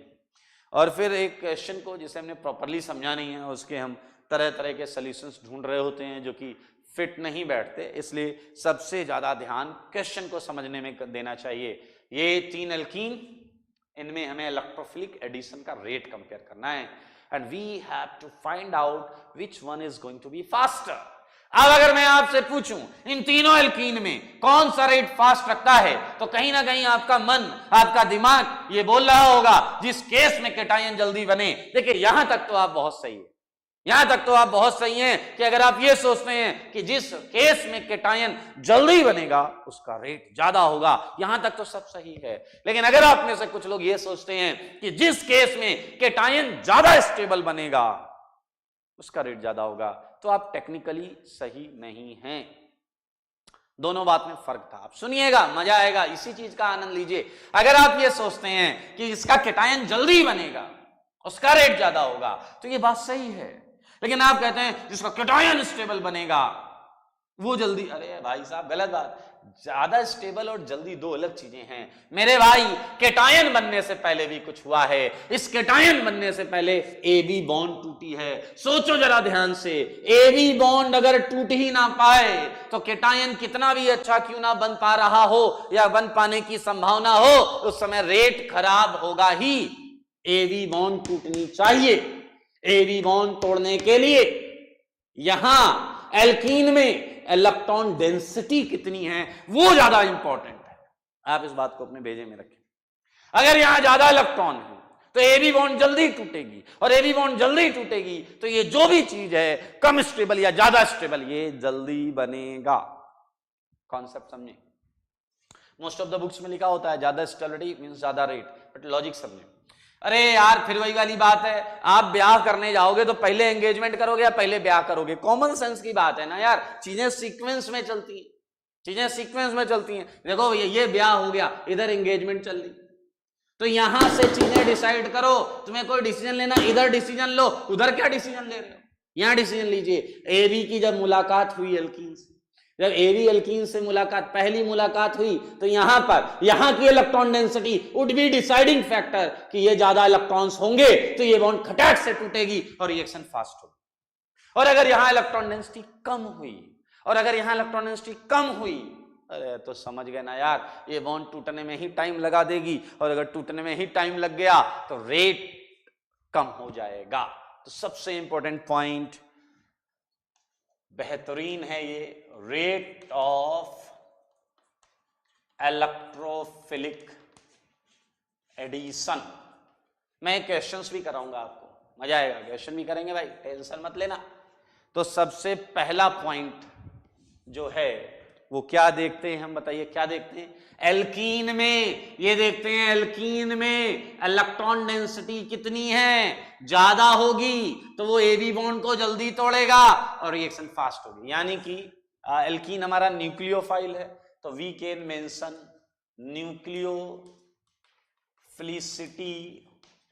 और फिर एक क्वेश्चन को जिसे हमने प्रॉपरली समझा नहीं है उसके हम तरह तरह के सॉल्यूशंस ढूंढ रहे होते हैं जो कि फिट नहीं बैठते। इसलिए सबसे ज्यादा ध्यान क्वेश्चन को समझने में देना चाहिए। ये तीन एल्कीन, इनमें हमें इलेक्ट्रोफिलिक एडिशन का रेट कंपेयर करना है and we have to find out which one is going to be faster. अब अगर मैं आपसे पूछूं इन तीनों एल्कीन में कौन सा रेट फास्ट रखता है, तो कहीं ना कहीं आपका मन, आपका दिमाग ये बोल रहा होगा जिस केस में कैटायन जल्दी बने। देखिए यहां तक तो आप बहुत सही है, यहां तक तो आप बहुत सही हैं कि अगर आप ये सोचते हैं कि जिस केस में कैटायन जल्दी बनेगा उसका रेट ज्यादा होगा, यहां तक तो सब सही है। लेकिन अगर आप में से कुछ लोग ये सोचते हैं कि जिस केस में कैटायन ज्यादा स्टेबल बनेगा उसका रेट ज्यादा होगा, तो आप टेक्निकली सही नहीं हैं। दोनों बात में फर्क था। आप सुनिएगा, मजा आएगा, इसी चीज का आनंद लीजिए। अगर आप ये सोचते हैं कि इसका कैटायन जल्दी बनेगा उसका रेट ज्यादा होगा, तो ये बात सही है। लेकिन आप कहते हैं जिसका कैटायन स्टेबल बनेगा वो जल्दी, अरे भाई साहब गलत बात। ज्यादा स्टेबल और जल्दी दो अलग चीजें हैं मेरे भाई। कैटायन बनने से पहले भी कुछ हुआ है। इस कैटायन बनने से पहले AB बॉन्ड टूटी है। सोचो जरा ध्यान से, AB बॉन्ड अगर टूट ही ना पाए तो कैटायन कितना भी अच्छा क्यों ना बन पा रहा हो या बन पाने की संभावना हो, उस समय रेट खराब होगा ही। AB बॉन्ड टूटनी चाहिए। AB बॉन्ड तोड़ने के लिए यहां एल्कीन में इलेक्ट्रॉन डेंसिटी कितनी है वो ज्यादा इंपॉर्टेंट है। आप इस बात को अपने भेजे में रखें। अगर यहां ज्यादा इलेक्ट्रॉन है तो AB बॉन्ड जल्दी टूटेगी, और AB बॉन्ड जल्दी टूटेगी तो ये जो भी चीज है कम स्टेबल या ज्यादा स्टेबल ये जल्दी बनेगा। कॉन्सेप्ट समझे? मोस्ट ऑफ द बुक्स में लिखा होता है ज्यादा स्टेबिलिटी मींस ज्यादा रेट, बट लॉजिक समझे। अरे यार फिर वही वाली बात है, आप ब्याह करने जाओगे तो पहले एंगेजमेंट करोगे या पहले ब्याह करोगे? कॉमन सेंस की बात है ना यार, चीजें सीक्वेंस में चलती हैं, चीजें सीक्वेंस में चलती हैं। देखो ये ब्याह हो गया, इधर एंगेजमेंट चल रही, तो यहां से चीजें डिसाइड करो। तुम्हें कोई डिसीजन लेना, इधर डिसीजन लो, उधर क्या डिसीजन ले रहे हो? यहां डिसीजन लीजिए। AB की जब मुलाकात हुई एल्कीन से, जब AB एल्कीन से मुलाकात, पहली मुलाकात हुई, तो यहां पर यहां की electron density would be deciding factor कि ये ज्यादा इलेक्ट्रॉन्स होंगे तो ये बॉन्ड खटाक से टूटेगी और रिएक्शन फास्ट होगी। और अगर यहां इलेक्ट्रॉन डेंसिटी कम हुई, और अगर यहां इलेक्ट्रॉन डेंसिटी कम हुई, अरे तो समझ गए ना यार, ये बॉन्ड टूटने में ही टाइम लगा देगी, और अगर टूटने में ही टाइम लग गया तो रेट कम हो जाएगा। तो सबसे इंपॉर्टेंट पॉइंट बेहतरीन है ये, रेट ऑफ इलेक्ट्रोफिलिक एडिशन। मैं क्वेश्चंस भी कराऊंगा आपको, मजा आएगा, क्वेश्चन भी करेंगे भाई, टेंशन मत लेना। तो सबसे पहला पॉइंट जो है वो क्या देखते हैं हम, बताइए क्या देखते हैं? एल्कीन में ये देखते हैं, एल्कीन में इलेक्ट्रॉन डेंसिटी कितनी है, ज्यादा होगी तो वो AB बॉन्ड को जल्दी तोड़ेगा और रिएक्शन फास्ट होगी। यानी कि एल्कीन हमारा न्यूक्लियोफाइल है, तो we can mention nucleophilicity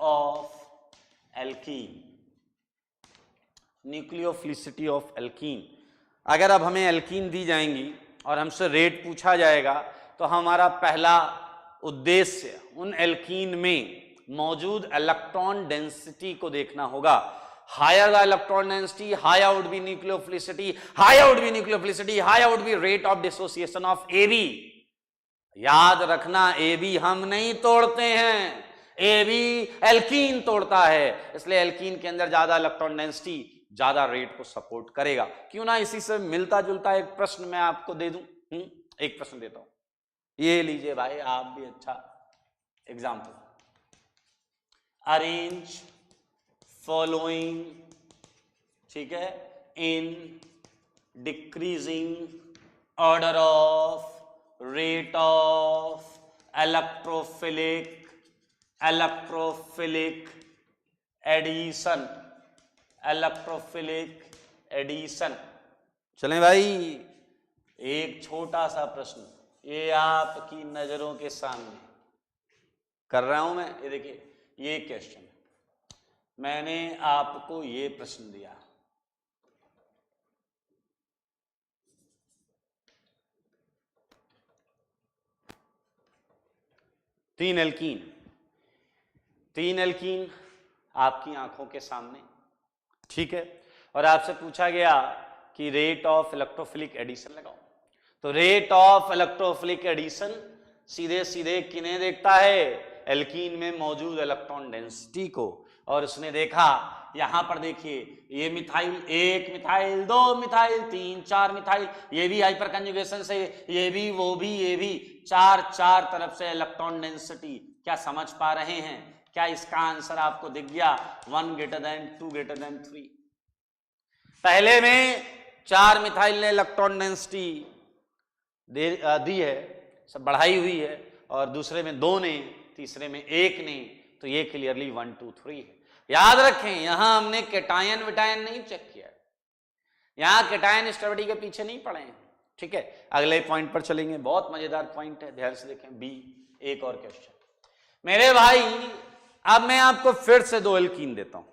of alkene, nucleophilicity of alkene. अगर अब हमें एल्कीन दी जाएंगी और हमसे रेट पूछा जाएगा, तो हमारा पहला उद्देश्य उन एल्कीन में मौजूद इलेक्ट्रॉन डेंसिटी को देखना होगा। Higher the electron density, higher would be nucleophilicity, higher would be nucleophilicity, higher would be rate of dissociation of AB। याद रखना, AB हम नहीं तोड़ते हैं, AB एल्कीन तोड़ता है, इसलिए एल्कीन के अंदर ज्यादा इलेक्ट्रॉन डेंसिटी ज्यादा रेट को सपोर्ट करेगा। क्यों ना इसी से मिलता जुलता एक प्रश्न मैं आपको दे दूं। एक प्रश्न देता हूं, ये लीजिए भाई, आप भी अच्छा एग्जाम्पल। अरेंज फॉलोइंग, ठीक है, in decreasing order of rate of electrophilic addition, electrophilic addition. चलें भाई, एक छोटा सा प्रश्न ये आपकी नजरों के सामने कर रहा हूं मैं। ये देखिए, ये क्वेश्चन मैंने आपको ये प्रश्न दिया, तीन एल्कीन आपकी आंखों के सामने, ठीक है, और आपसे पूछा गया कि रेट ऑफ इलेक्ट्रोफिलिक एडिशन लगाओ। तो रेट ऑफ इलेक्ट्रोफिलिक एडिशन सीधे सीधे किन्हें देखता है? एल्कीन में मौजूद इलेक्ट्रॉन डेंसिटी को। और उसने देखा, यहां पर देखिए, ये मिथाइल, एक मिथाइल, दो मिथाइल, तीन चार मिथाइल, ये भी हाइपर कंजुगेशन से, ये भी, वो भी, ये भी, चार तरफ से इलेक्ट्रॉन डेंसिटी। क्या समझ पा रहे हैं? क्या इसका आंसर आपको दिख गया? 1 > 2 > 3। पहले में 4 मिथाइल ने इलेक्ट्रॉन डेंसिटी दी है, सब बढ़ाई हुई है, और दूसरे में 2 ने, तीसरे में 1 ने, तो ये क्लियरली 1 2 3 है। याद रखें, यहां हमने कैटायन विटायन नहीं चेक किया, यहां कैटायन स्टेबिलिटी के पीछे नहीं पड़े हैं, ठीक है। अगले पॉइंट पर चलेंगे, बहुत मजेदार पॉइंट है, ध्यान से देखें। बी, एक और क्वेश्चन मेरे भाई। अब मैं आपको फिर से 2 एल्कीन देता हूं,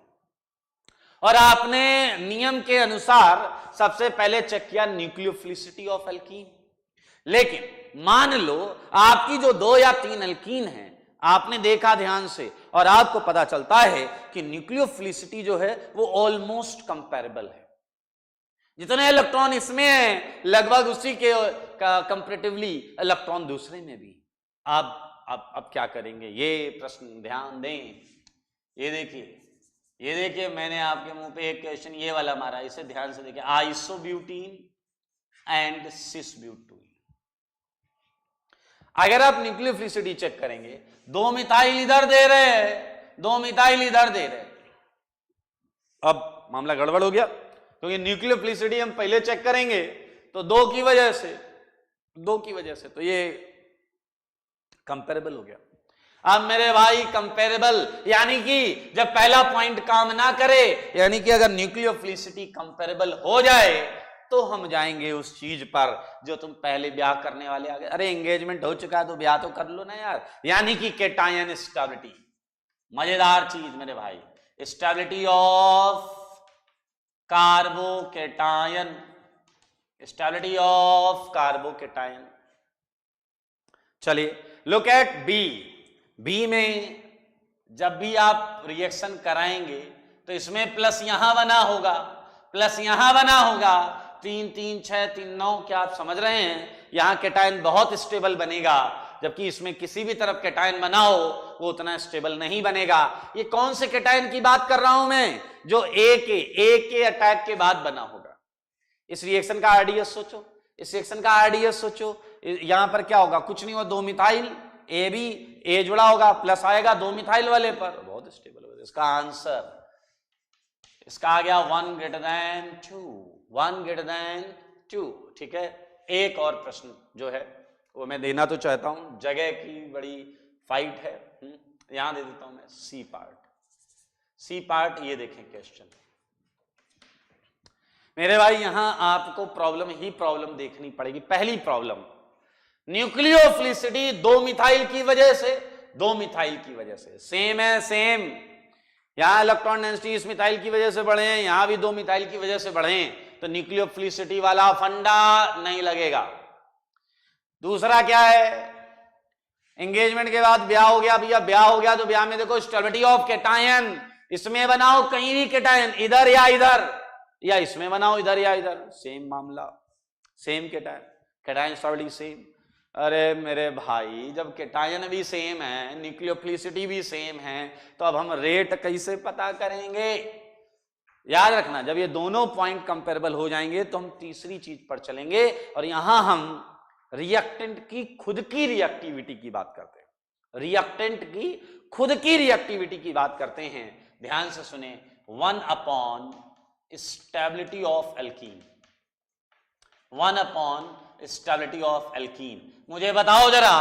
और आपने नियम के अनुसार सबसे पहले चेक किया न्यूक्लियोफिलिसिटी ऑफ एल्कीन। लेकिन मान लो आपकी जो 2 या 3 एल्कीन हैं, आपने देखा ध्यान से, और आपको पता चलता है कि न्यूक्लियोफिलिसिटी जो है वो ऑलमोस्ट कंपैरेबल है। जितने इलेक्ट्रॉन इसमें हैं लगभग उसी के कंपैरेटिवली इलेक्ट्रॉन दूसरे में भी। अब क्या करेंगे? ये प्रश्न ध्यान दें। ये देखिए, मैंने आपके मुंह पे एक क्वेश्चन ये वाला मारा, इसे ध्यान से देखिए। Isobutene and cisbutene. अगर आप न्यूक्लियोफिलिसिटी चेक करेंगे, 2 मिथाइल इधर दे रहे हैं, 2 मिथाइल इधर दे रहे हैं, अब मामला गड़बड़ हो गया, क्योंकि न्यूक्लियोफिलिसिटी हम पहले चेक करेंगे तो 2 की वजह से तो ये कंपेरेबल हो गया। अब मेरे भाई कंपेरेबल यानी कि जब पहला पॉइंट काम ना करे, यानी कि अगर न्यूक्लियोफिलिसिटी कंपेरेबल हो जाए तो हम जाएंगे उस चीज पर जो तुम पहले ब्याह करने वाले आ गए। अरे एंगेजमेंट हो चुका है तो ब्याह तो कर लो ना यार। यानी कि कैटायन स्टेबिलिटी, मजेदार चीज मेरे भाई, stability of carbocation, stability of carbocation. चलिए लुक एट बी में जब भी आप रिएक्शन कराएंगे तो इसमें प्लस यहां बना होगा, प्लस यहां बना होगा, 3 3 6 3 9। क्या आप समझ रहे हैं? यहां कैटायन बहुत स्टेबल बनेगा, जबकि इसमें किसी भी तरफ कैटायन बना हो वो उतना स्टेबल नहीं बनेगा। ये कौन से कैटायन की बात कर रहा हूं मैं? जो ए के अटैक के बाद बना होगा। इस रिएक्शन का आरडीएस सोचो, इस रिएक्शन का आरडीएस सोचो। यहां पर क्या होगा? कुछ नहीं होगा, 2 मिथाइल, ए जुड़ा होगा, प्लस आएगा 2 मिथाइल वाले पर, बहुत स्टेबल होगा। इसका आंसर, इसका आ गया 1 > 2, 1 > 2, ठीक है। एक और प्रश्न जो है वो मैं देना तो चाहता हूं, जगह की बड़ी फाइट है, यहां दे देता हूं मैं। सी पार्ट, ये देखें क्वेश्चन मेरे भाई। यहां आपको प्रॉब्लम देखनी पड़ेगी। पहली प्रॉब्लम, न्यूक्लियोफिलिसिटी 2 मिथाइल की वजह से सेम है, सेम। यहां इलेक्ट्रॉन डेंसिटी इस मिथाइल की वजह से बढ़े हैं, यहां भी 2 मिथाइल की वजह से बढ़े हैं, तो न्यूक्लियोफिलिसिटी वाला फंडा नहीं लगेगा। दूसरा क्या है? एंगेजमेंट के बाद ब्याह हो गया भैया, ब्याह हो गया तो ब्याह में देखो स्टेबिलिटी ऑफ कैटायन, इसमें बनाओ कहीं भी कैटायन, इधर या इधर, या इसमें बनाओ इधर या इधर, सेम मामला, सेम कैटायन स्टेबिलिटी सेम। अरे मेरे भाई, जब कैटायन भी सेम है, न्यूक्लियोफिलिसिटी भी सेम है, तो अब हम रेट कैसे पता करेंगे? याद रखना, जब ये दोनों पॉइंट कंपेरेबल हो जाएंगे तो हम तीसरी चीज पर चलेंगे, और यहां हम रिएक्टेंट की खुद की रिएक्टिविटी की बात करते हैं। रिएक्टेंट की खुद की रिएक्टिविटी की बात करते हैं। ध्यान से सुने, 1 stability of alkene, 1 stability of alkene. मुझे बताओ जरा,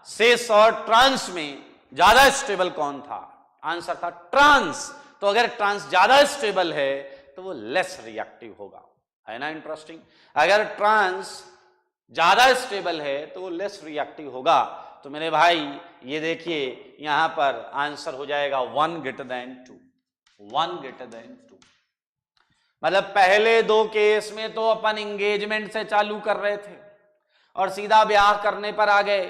सिस और ट्रांस में ज्यादा स्टेबल कौन था? आंसर था ट्रांस। तो अगर ट्रांस ज्यादा स्टेबल है तो वो लेस रिएक्टिव होगा, है ना इंटरेस्टिंग। अगर ट्रांस ज्यादा स्टेबल है तो वो लेस रिएक्टिव होगा। तो मेरे भाई ये देखिए यहां पर आंसर हो जाएगा 1 greater than 2, 1 greater than 2। मतलब पहले दो केस में तो अपन एंगेजमेंट से चालू कर रहे थे और सीधा ब्याह करने पर आ गए।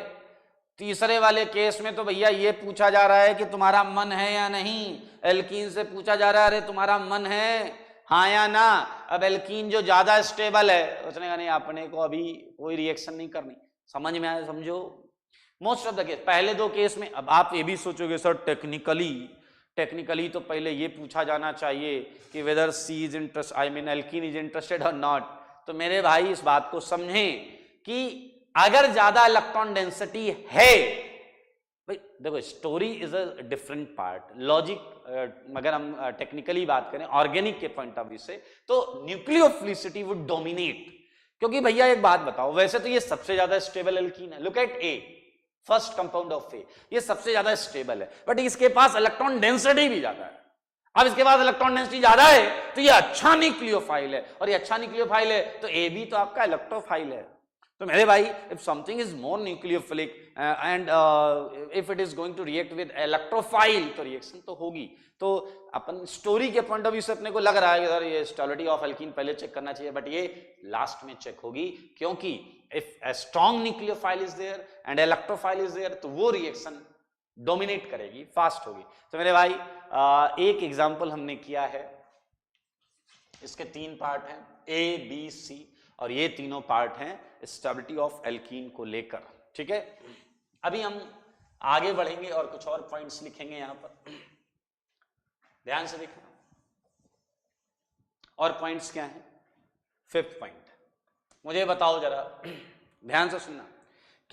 तीसरे वाले केस में तो भैया ये पूछा जा रहा है कि तुम्हारा मन है या नहीं। एल्कीन से पूछा जा रहा है अरे तुम्हारा मन है हाँ या ना। अब एल्कीन जो ज्यादा स्टेबल है उसने कहा नहीं अपने को अभी कोई रिएक्शन नहीं करनी। समझ में आया? समझो मोस्ट ऑफ द केस पहले दो केस में। अब आप ये भी सोचोगे सर टेक्निकली तो पहले ये पूछा जाना चाहिए कि weather C is interest I mean alkene is interested और नॉट। तो मेरे भाई इस बात को समझें कि अगर ज्यादा इलेक्ट्रॉन डेंसिटी है, भाई देखो story is a different part. Logic अगर हम टेक्निकली बात करें ऑर्गेनिक के पॉइंट ऑफ व्यू से तो न्यूक्लियोफिलिसिटी वुड डोमिनेट। क्योंकि भैया एक बात बताओ, वैसे तो ये सबसे ज्यादा स्टेबल एल्कीन है। Look at A, first compound of A, ये सबसे ज्यादा स्टेबल है बट इसके पास इलेक्ट्रॉन डेंसिटी भी ज्यादा है। अब इसके पास इलेक्ट्रॉन डेंसिटी ज्यादा है तो ये अच्छा न्यूक्लियोफाइल है और ये अच्छा न्यूक्लियोफाइल है तो ए भी तो आपका इलेक्ट्रोफाइल है। तो मेरे भाई if something is more nucleophilic and if it is going to react with electrophile तो रिएक्शन तो होगी। तो अपन स्टोरी के पॉइंट ऑफ व्यू से अपने को लग रहा है कि सर ये स्टेबिलिटी ऑफ एल्कीन पहले चेक करना चाहिए बट ये लास्ट में चेक होगी। क्योंकि if a strong nucleophile is there and electrophile is there तो वो रिएक्शन डोमिनेट करेगी, फास्ट होगी। तो मेरे भाई एक एग्जांपल हमने किया है, इसके 3 पार्ट हैं ए बी सी और ये तीनों पार्ट हैं स्टेबिलिटी ऑफ एल्कीन को लेकर। ठीक है, अभी हम आगे बढ़ेंगे और कुछ और पॉइंट्स लिखेंगे यहां पर, ध्यान से देखना। और पॉइंट्स क्या हैं? 5th पॉइंट मुझे बताओ जरा, ध्यान से सुनना।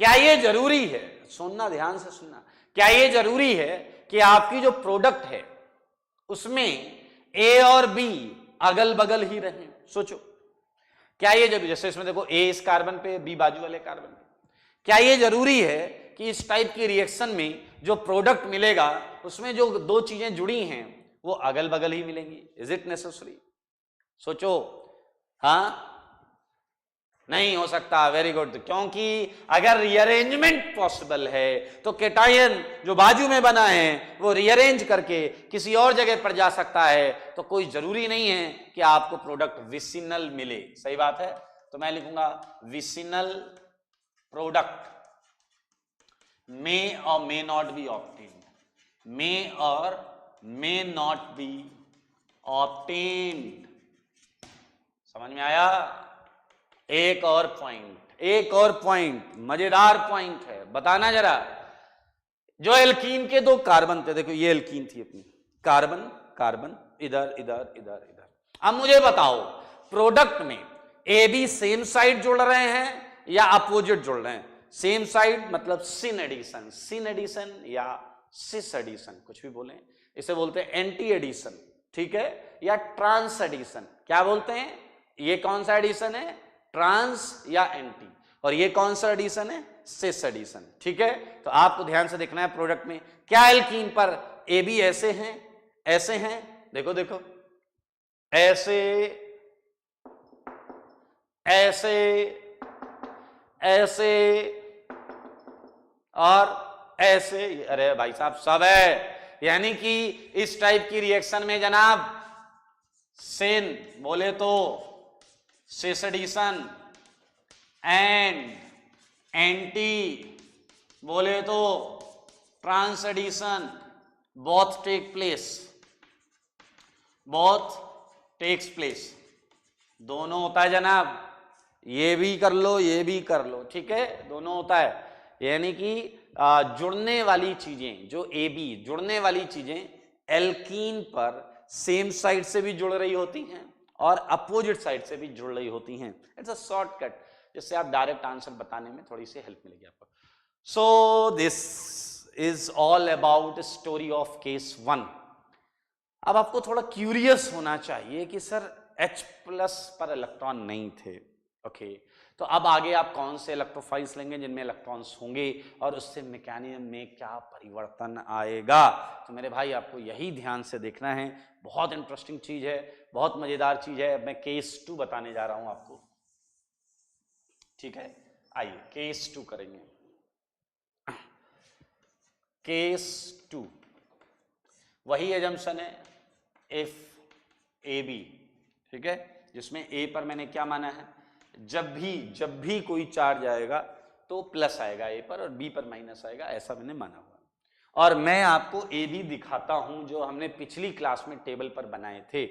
क्या ये जरूरी है, सुनना ध्यान से सुनना, क्या ये जरूरी है कि आपकी जो प्रोडक्ट है उसमें ए और बी अगल बगल ही रहें? सोचो, क्या ये जरूरी? जैसे इसमें देखो ए इस कार्बन पे बी बाजू वाले कार्बन पे, क्या ये जरूरी है कि इस टाइप की रिएक्शन में जो प्रोडक्ट मिलेगा उसमें जो दो चीजें जुड़ी हैं वो अगल बगल ही मिलेंगी? Is it necessary? सोचो। हाँ, नहीं हो सकता। Very good. क्योंकि अगर रीअरेंजमेंट पॉसिबल है तो केटायन जो बाजू में बना है वो रीअरेंज करके किसी और जगह पर जा सकता है। तो कोई जरूरी नहीं है कि आपको प्रोडक्ट विसिनल मिले। सही बात है। तो मैं लिखूंगा विसिनल प्रोडक्ट मे और मे नॉट बी ऑब्टेन्ड, मे और मे नॉट बी ऑब्टेन्ड। समझ में आया? एक और पॉइंट मजेदार पॉइंट है, बताना जरा। जो एल्कीन के 2 कार्बन थे, देखो ये एल्कीन थी अपनी, कार्बन कार्बन इधर इधर इधर इधर। अब मुझे बताओ प्रोडक्ट में ए बी सेम साइड जुड़ रहे हैं या अपोजिट जुड़ रहे हैं? सेम साइड मतलब सिन एडिशन या सिस एडिशन, कुछ भी बोले, इसे बोलते हैं एंटी एडिशन। ठीक है, या ट्रांस एडिशन। क्या बोलते हैं? ये कौन सा एडिशन है? ट्रांस या एंटी। और ये कौन सा एडिशन है? Cis addition. ठीक है, तो आपको ध्यान से देखना है प्रोडक्ट में क्या एल्कीन पर ए बी ऐसे हैं, देखो देखो, ऐसे ऐसे ऐसे और ऐसे। अरे भाई साहब सब है, यानी कि इस टाइप की रिएक्शन में जनाब सिन बोले तो सिस एडिशन एंड एंटी बोले तो trans addition both takes place. दोनों होता है जनाब, ये भी कर लो ये भी कर लो। ठीक है, दोनों होता है। यानी कि जुड़ने वाली चीजें, जो ए बी जुड़ने वाली चीजें एल्कीन पर सेम साइड से भी जुड़ रही होती हैं और अपोजिट साइड से भी जुड़ रही होती हैं। इट्स अ शॉर्टकट, जिससे आप डायरेक्ट आंसर बताने में थोड़ी सी हेल्प मिलेगी आपको। So this is all about story of case 1। अब आपको थोड़ा क्यूरियस होना चाहिए कि सर H+ पर इलेक्ट्रॉन नहीं थे, ओके तो अब आगे आप कौन से इलेक्ट्रोफाइल्स लेंगे जिनमें इलेक्ट्रॉन्स होंगे और उससे मैकेनिज्म में क्या परिवर्तन आएगा। तो मेरे भाई आपको यही ध्यान से देखना है, बहुत इंटरेस्टिंग चीज है, बहुत मजेदार चीज है। मैं केस 2 बताने जा रहा हूं आपको, ठीक है। आइए केस 2 करेंगे। केस 2 वही एजम्पशन है इफ ए बी, ठीक है, जिसमें ए पर मैंने क्या माना है, जब भी कोई चार्ज आएगा तो प्लस आएगा ए पर और बी पर माइनस आएगा, ऐसा मैंने माना हुआ। और मैं आपको ए बी दिखाता हूं जो हमने पिछली क्लास में टेबल पर बनाए थे।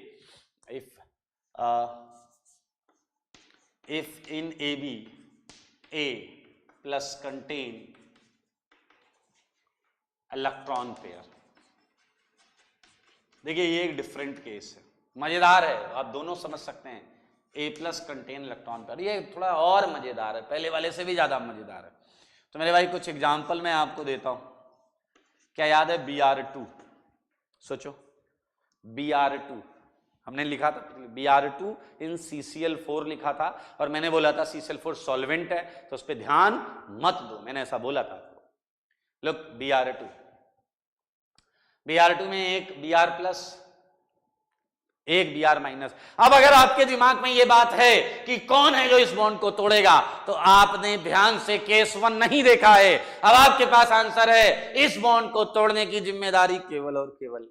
If in A B A plus contain electron pair. देखिए ये एक डिफरेंट केस है, मजेदार है, आप दोनों समझ सकते हैं। ए प्लस कंटेन इलेक्ट्रॉन पेयर, ये थोड़ा और मजेदार है, पहले वाले से भी ज्यादा मजेदार है। तो मेरे भाई कुछ एग्जाम्पल मैं आपको देता हूं। क्या याद है Br2? सोचो Br2 हमने लिखा था, Br2 इन CCl4 लिखा था और मैंने बोला था CCl4 सॉल्वेंट है तो उस पर ध्यान मत दो, मैंने ऐसा बोला था। लुक Br2 में एक Br प्लस एक Br माइनस। अब अगर आपके दिमाग में ये बात है कि कौन है जो इस बॉन्ड को तोड़ेगा तो आपने ध्यान से केस 1 नहीं देखा है। अब आपके पास आंसर है, इस बॉन्ड को तोड़ने की जिम्मेदारी केवल और केवल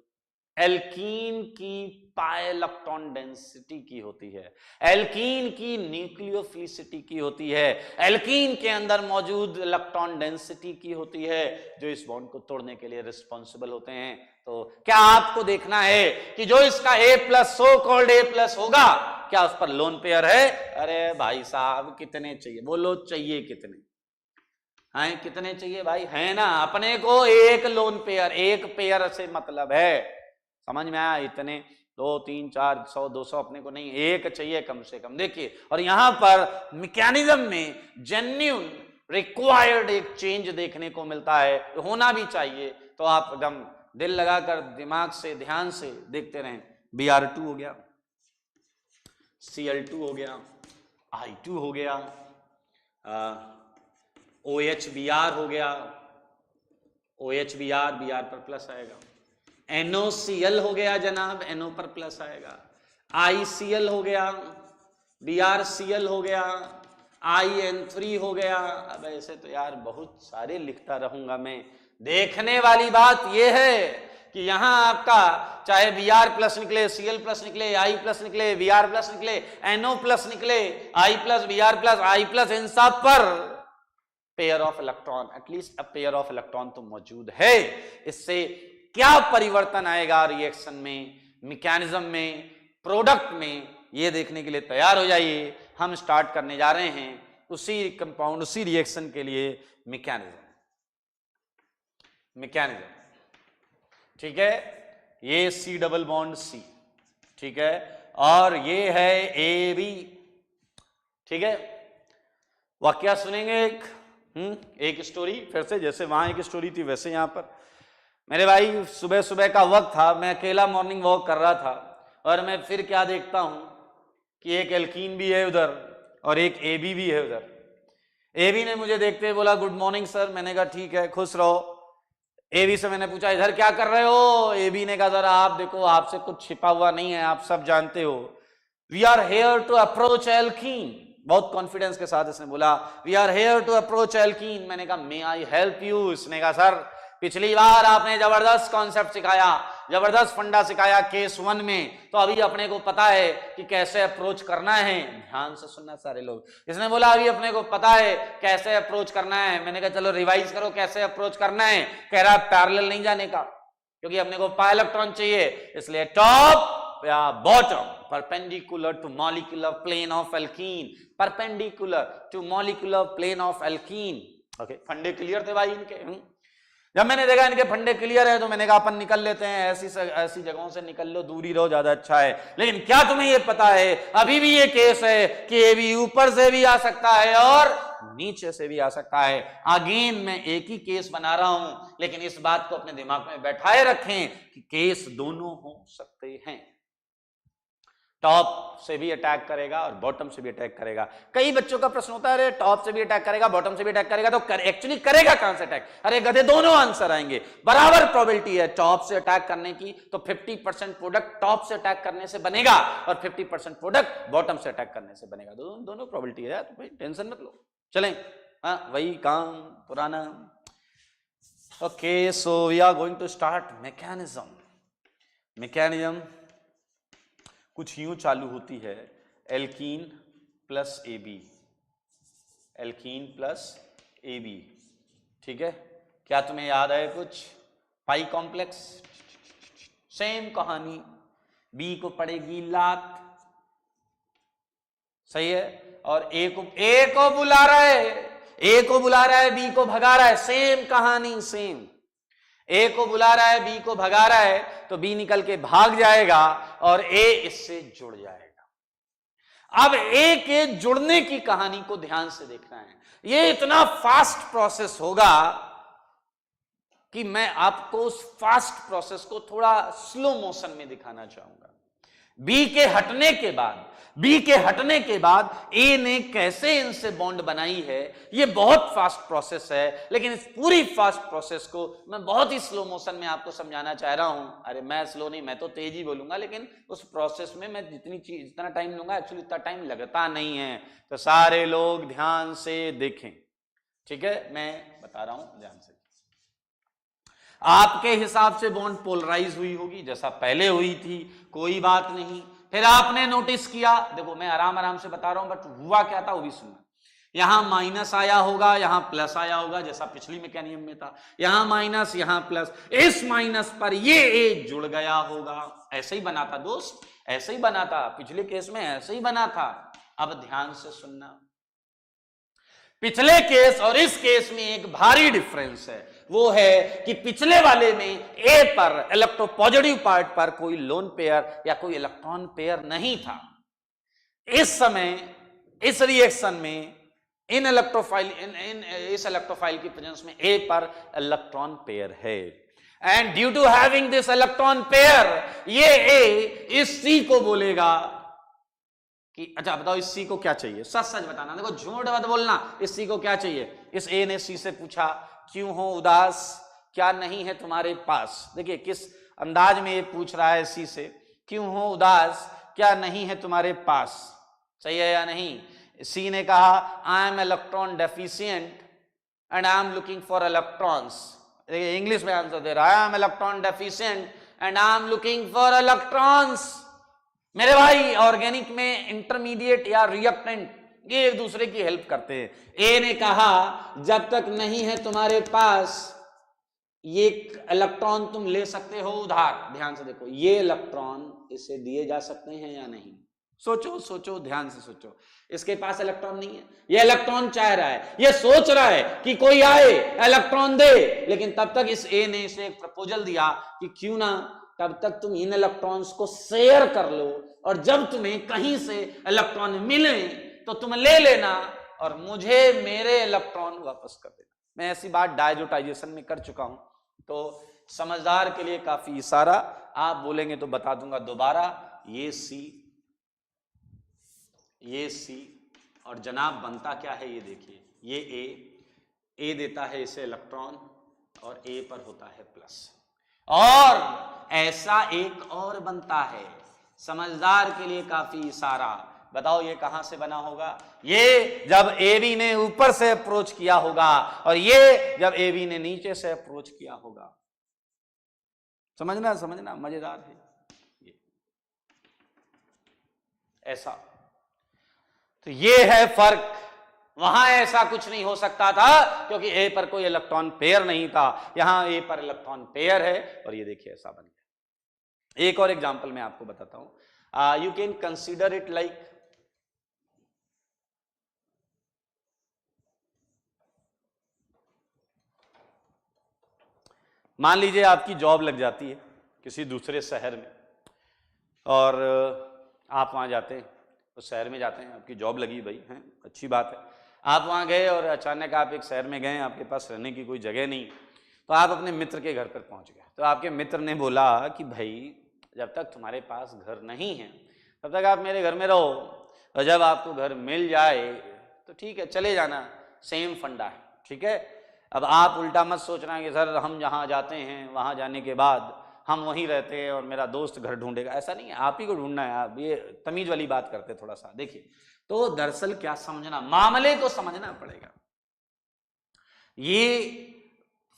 एल्कीन की पाई इलेक्ट्रॉन डेंसिटी की होती है, एल्कीन की न्यूक्लियोफिलिसिटी की होती है, एल्कीन के अंदर मौजूद इलेक्ट्रॉन डेंसिटी की होती है, जो इस बॉन्ड को तोड़ने के लिए रिस्पॉन्सिबल होते हैं। तो क्या आपको देखना है कि जो इसका A plus so called A plus होगा, क्या उस पर लोन पेयर है? अरे भाई साहब कितने चाहिए, बोलो चाहिए कितने हैं, कितने चाहिए भाई, है ना? अपने को एक लोन पेयर, एक पेयर से मतलब है, समझ में आया? इतने 2 3 4 100 200 अपने को नहीं, एक चाहिए कम से कम। देखिए और यहां पर मैकेनिज्म में जेन्युइन रिक्वायर्ड एक चेंज देखने को मिलता है, होना भी चाहिए। तो आप एकदम दिल लगाकर दिमाग से ध्यान से देखते रहें। Br2 हो गया, Cl2 हो गया, I2 हो गया, OHBr हो गया, OHBr Br पर प्लस आएगा, NOCl हो गया जनाब, NO पर प्लस आएगा, ICl हो गया, BrCl हो गया, IN3 हो गया। अब ऐसे तो यार बहुत सारे लिखता रहूंगा मैं। देखने वाली बात यह है कि यहां आपका चाहे Br प्लस निकले, Cl प्लस निकले, I प्लस निकले, Br प्लस निकले, NO प्लस निकले, I plus Br plus I plus, इन सब पर pair of electron, at least a pair of electron तो मौजूद है। इससे क्या परिवर्तन आएगा रिएक्शन में, मैकेनिज्म में, प्रोडक्ट में, ये देखने के लिए तैयार हो जाइए। हम स्टार्ट करने जा रहे हैं उसी कंपाउंड, उसी रिएक्शन के लिए मैकेनिज्म, ठीक है। ये C डबल बॉन्ड C, ठीक है, और ये है AB, ठीक है। वाक्या सुनेंगे एक स्टोरी फिर से, जैसे वहां एक स्टोरी थी वैसे यहां पर। मेरे भाई सुबह सुबह का वक्त था, मैं अकेला मॉर्निंग वॉक कर रहा था और मैं फिर क्या देखता हूं कि एक एल्कीन भी है उधर और एक AB भी है उधर। AB ने मुझे देखते हुए बोला गुड मॉर्निंग सर। मैंने कहा ठीक है, खुश रहो। AB से मैंने पूछा इधर क्या कर रहे हो? AB ने कहा जरा आप देखो, आपसे कुछ छिपा हुआ नहीं है, आप सब जानते हो। We are here to approach alkene, बहुत कॉन्फिडेंस के साथ इसने बोला we are here to approach alkene. मैंने कहा मे आई हेल्प यू? इसने कहा सर पिछली बार आपने जबरदस्त कॉन्सेप्ट सिखाया, जबरदस्त फंडा सिखाया केस 1 में, तो अभी अपने को पता है कि कैसे अप्रोच करना है। ध्यान से सुनना सारे लोग। इसने बोला अभी अपने को पता है कैसे अप्रोच करना है। मैंने कहा चलो रिवाइज करो कैसे अप्रोच करना है। कह रहा पैरेलल नहीं जाने का, क्योंकि अपने को पाई इलेक्ट्रॉन चाहिए, इसलिए टॉप या bottom, perpendicular to molecular plane of alkene, perpendicular to molecular plane of alkene. Okay, फंडे क्लियर थे भाई इनके? जब मैंने देखा इनके फंडे क्लियर है तो मैंने कहा अपन निकल लेते हैं, ऐसी जगहों से निकल लो, दूरी रहो, ज्यादा अच्छा है। लेकिन क्या तुम्हें ये पता है अभी भी ये केस है कि ये भी ऊपर से भी आ सकता है और नीचे से भी आ सकता है। अगेन मैं एक ही केस बना रहा हूं, लेकिन इस बात को अपने दिमाग में बैठाए रखें कि केस दोनों हो सकते हैं। टॉप से भी अटैक करेगा और बॉटम से भी अटैक करेगा। कई बच्चों का प्रश्न होता है अरे टॉप से भी अटैक करेगा बॉटम से भी अटैक करेगा तो एक्चुअली करेगा कहां से अटैक? अरे गधे, दोनों आंसर आएंगे। बराबर प्रोबेबिलिटी है टॉप से अटैक करने की, तो 50% प्रोडक्ट टॉप से अटैक करने से बनेगा और 50% प्रोडक्ट बॉटम से अटैक करने से बनेगा। दोनों प्रोबेबिलिटी है, तो भाई टेंशन मत लो। चलें, हाँ वही काम पुराना। Okay, so we are going to start mechanism कुछ यूं चालू होती है, alkene plus A B, alkene plus A B, ठीक है। क्या तुम्हें याद है कुछ? पाई कॉम्प्लेक्स, सेम कहानी, बी को पड़ेगी लात, सही है, और ए को बुला रहा है, बी को भगा रहा है, सेम कहानी सेम। ए को बुला रहा है, बी को भगा रहा है, तो बी निकल के भाग जाएगा और ए इससे जुड़ जाएगा। अब ए के जुड़ने की कहानी को ध्यान से देखना है। ये इतना फास्ट प्रोसेस होगा कि मैं आपको उस फास्ट प्रोसेस को थोड़ा स्लो मोशन में दिखाना चाहूंगा। बी के हटने के बाद ए ने कैसे इनसे बॉन्ड बनाई है, ये बहुत फास्ट प्रोसेस है, लेकिन इस पूरी फास्ट प्रोसेस को मैं बहुत ही स्लो मोशन में आपको समझाना चाह रहा हूं। अरे मैं स्लो नहीं, मैं तो तेज ही बोलूंगा, लेकिन उस प्रोसेस में मैं जितना टाइम लूंगा एक्चुअली इतना टाइम लगता नहीं है। तो सारे लोग ध्यान से देखें, ठीक है, मैं बता रहा हूं ध्यान से। आपके हिसाब से बॉन्ड पोलराइज हुई होगी जैसा पहले हुई थी, कोई बात नहीं। फिर आपने नोटिस किया, देखो मैं आराम से बता रहा हूं, बट हुआ क्या था वो भी सुनना। यहां माइनस आया होगा, यहां प्लस आया होगा, जैसा पिछली मैकेनिज्म में था, यहां माइनस यहां प्लस, इस माइनस पर ये ए जुड़ गया होगा। ऐसे ही बना था दोस्त, ऐसे ही बना था, पिछले केस में ऐसे ही बना था। अब ध्यान से सुनना, पिछले केस और इस केस में एक भारी डिफरेंस है। वो है कि पिछले वाले में ए पर इलेक्ट्रोपॉजिटिव पार्ट पर कोई लोन पेयर या कोई इलेक्ट्रॉन पेयर नहीं था। इस समय इस रिएक्शन में इस इलेक्ट्रोफाइल की प्रेजेंस में ए पर इलेक्ट्रॉन पेयर है, and due to having this electron pair ये ए इस सी को बोलेगा कि अच्छा बताओ इस सी को क्या चाहिए, सच सच बताना, देखो झूठ मत बोलना। इस सी को क्या चाहिए? इस ए ने सी से पूछा क्यों हो उदास, क्या नहीं है तुम्हारे पास। देखिए किस अंदाज में ये पूछ रहा है सी से, क्यों हो उदास, क्या नहीं है तुम्हारे पास, सही है या नहीं? सी ने कहा I am electron deficient and I am looking for electrons. देखिए इंग्लिश में आंसर दे रहा है, I am electron deficient and I am looking for electrons. मेरे भाई ऑर्गेनिक में इंटरमीडिएट या रिएक्टेंट ये एक दूसरे की हेल्प करते हैं। ए ने कहा जब तक नहीं है तुम्हारे पास ये इलेक्ट्रॉन तुम ले सकते हो उधार। ध्यान से देखो, ये इलेक्ट्रॉन इसे दिए जा सकते हैं या नहीं? सोचो सोचो, ध्यान से सोचो। इसके पास इलेक्ट्रॉन नहीं है, ये इलेक्ट्रॉन चाह रहा है, ये सोच रहा है कि कोई आए इलेक्ट्रॉन दे, लेकिन तब तक इस ए ने इसे एक प्रपोजल दिया कि क्यों ना तब तक तुम इन इलेक्ट्रॉन्स को शेयर कर लो, और जब तुम्हें कहीं से इलेक्ट्रॉन मिले तो तुम ले लेना और मुझे मेरे इलेक्ट्रॉन वापस कर देना। मैं ऐसी बात डायजोटाइजेशन में कर चुका हूं, तो समझदार के लिए काफी इशारा, आप बोलेंगे तो बता दूंगा दोबारा। ये सी और जनाब बनता क्या है ये देखिए, ये ए देता है इसे इलेक्ट्रॉन और ए पर होता है प्लस, और ऐसा एक और बनता है। समझदार के लिए काफी इशारा, बताओ ये कहां से बना होगा? ये जब ए बी ने ऊपर से अप्रोच किया होगा और ये जब ए बी ने नीचे से अप्रोच किया होगा। समझना मजेदार है ये, ऐसा। तो ये है फर्क। वहां ऐसा कुछ नहीं हो सकता था क्योंकि ए पर कोई इलेक्ट्रॉन पेयर नहीं था, यहां ए पर इलेक्ट्रॉन पेयर है और ये देखिए ऐसा बन गया। एक और एग्जांपल मैं आपको बताता हूं। You can consider it like, मान लीजिए आपकी जॉब लग जाती है किसी दूसरे शहर में और आप वहां जाते हैं, उस शहर में जाते हैं, आपकी जॉब लगी भाई है, अच्छी बात है। आप वहां गए और अचानक आप एक शहर में गए, आपके पास रहने की कोई जगह नहीं, तो आप अपने मित्र के घर पर पहुंच गए। तो आपके मित्र ने बोला कि भाई जब तक तुम्हारे पास घर नहीं है तब तक आप मेरे घर में रहो, और जब आपको घर मिल जाए तो ठीक है चले जाना, सेम फंडा है, ठीक है। अब आप उल्टा मत सोचना कि सर हम जहाँ जाते हैं वहाँ जाने के बाद हम वहीं रहते हैं और मेरा दोस्त घर ढूंढेगा, ऐसा नहीं है, आप ही को ढूंढना है। आप ये तमीज वाली बात करते थोड़ा सा। देखिए तो दरअसल क्या समझना, मामले को समझना पड़ेगा, ये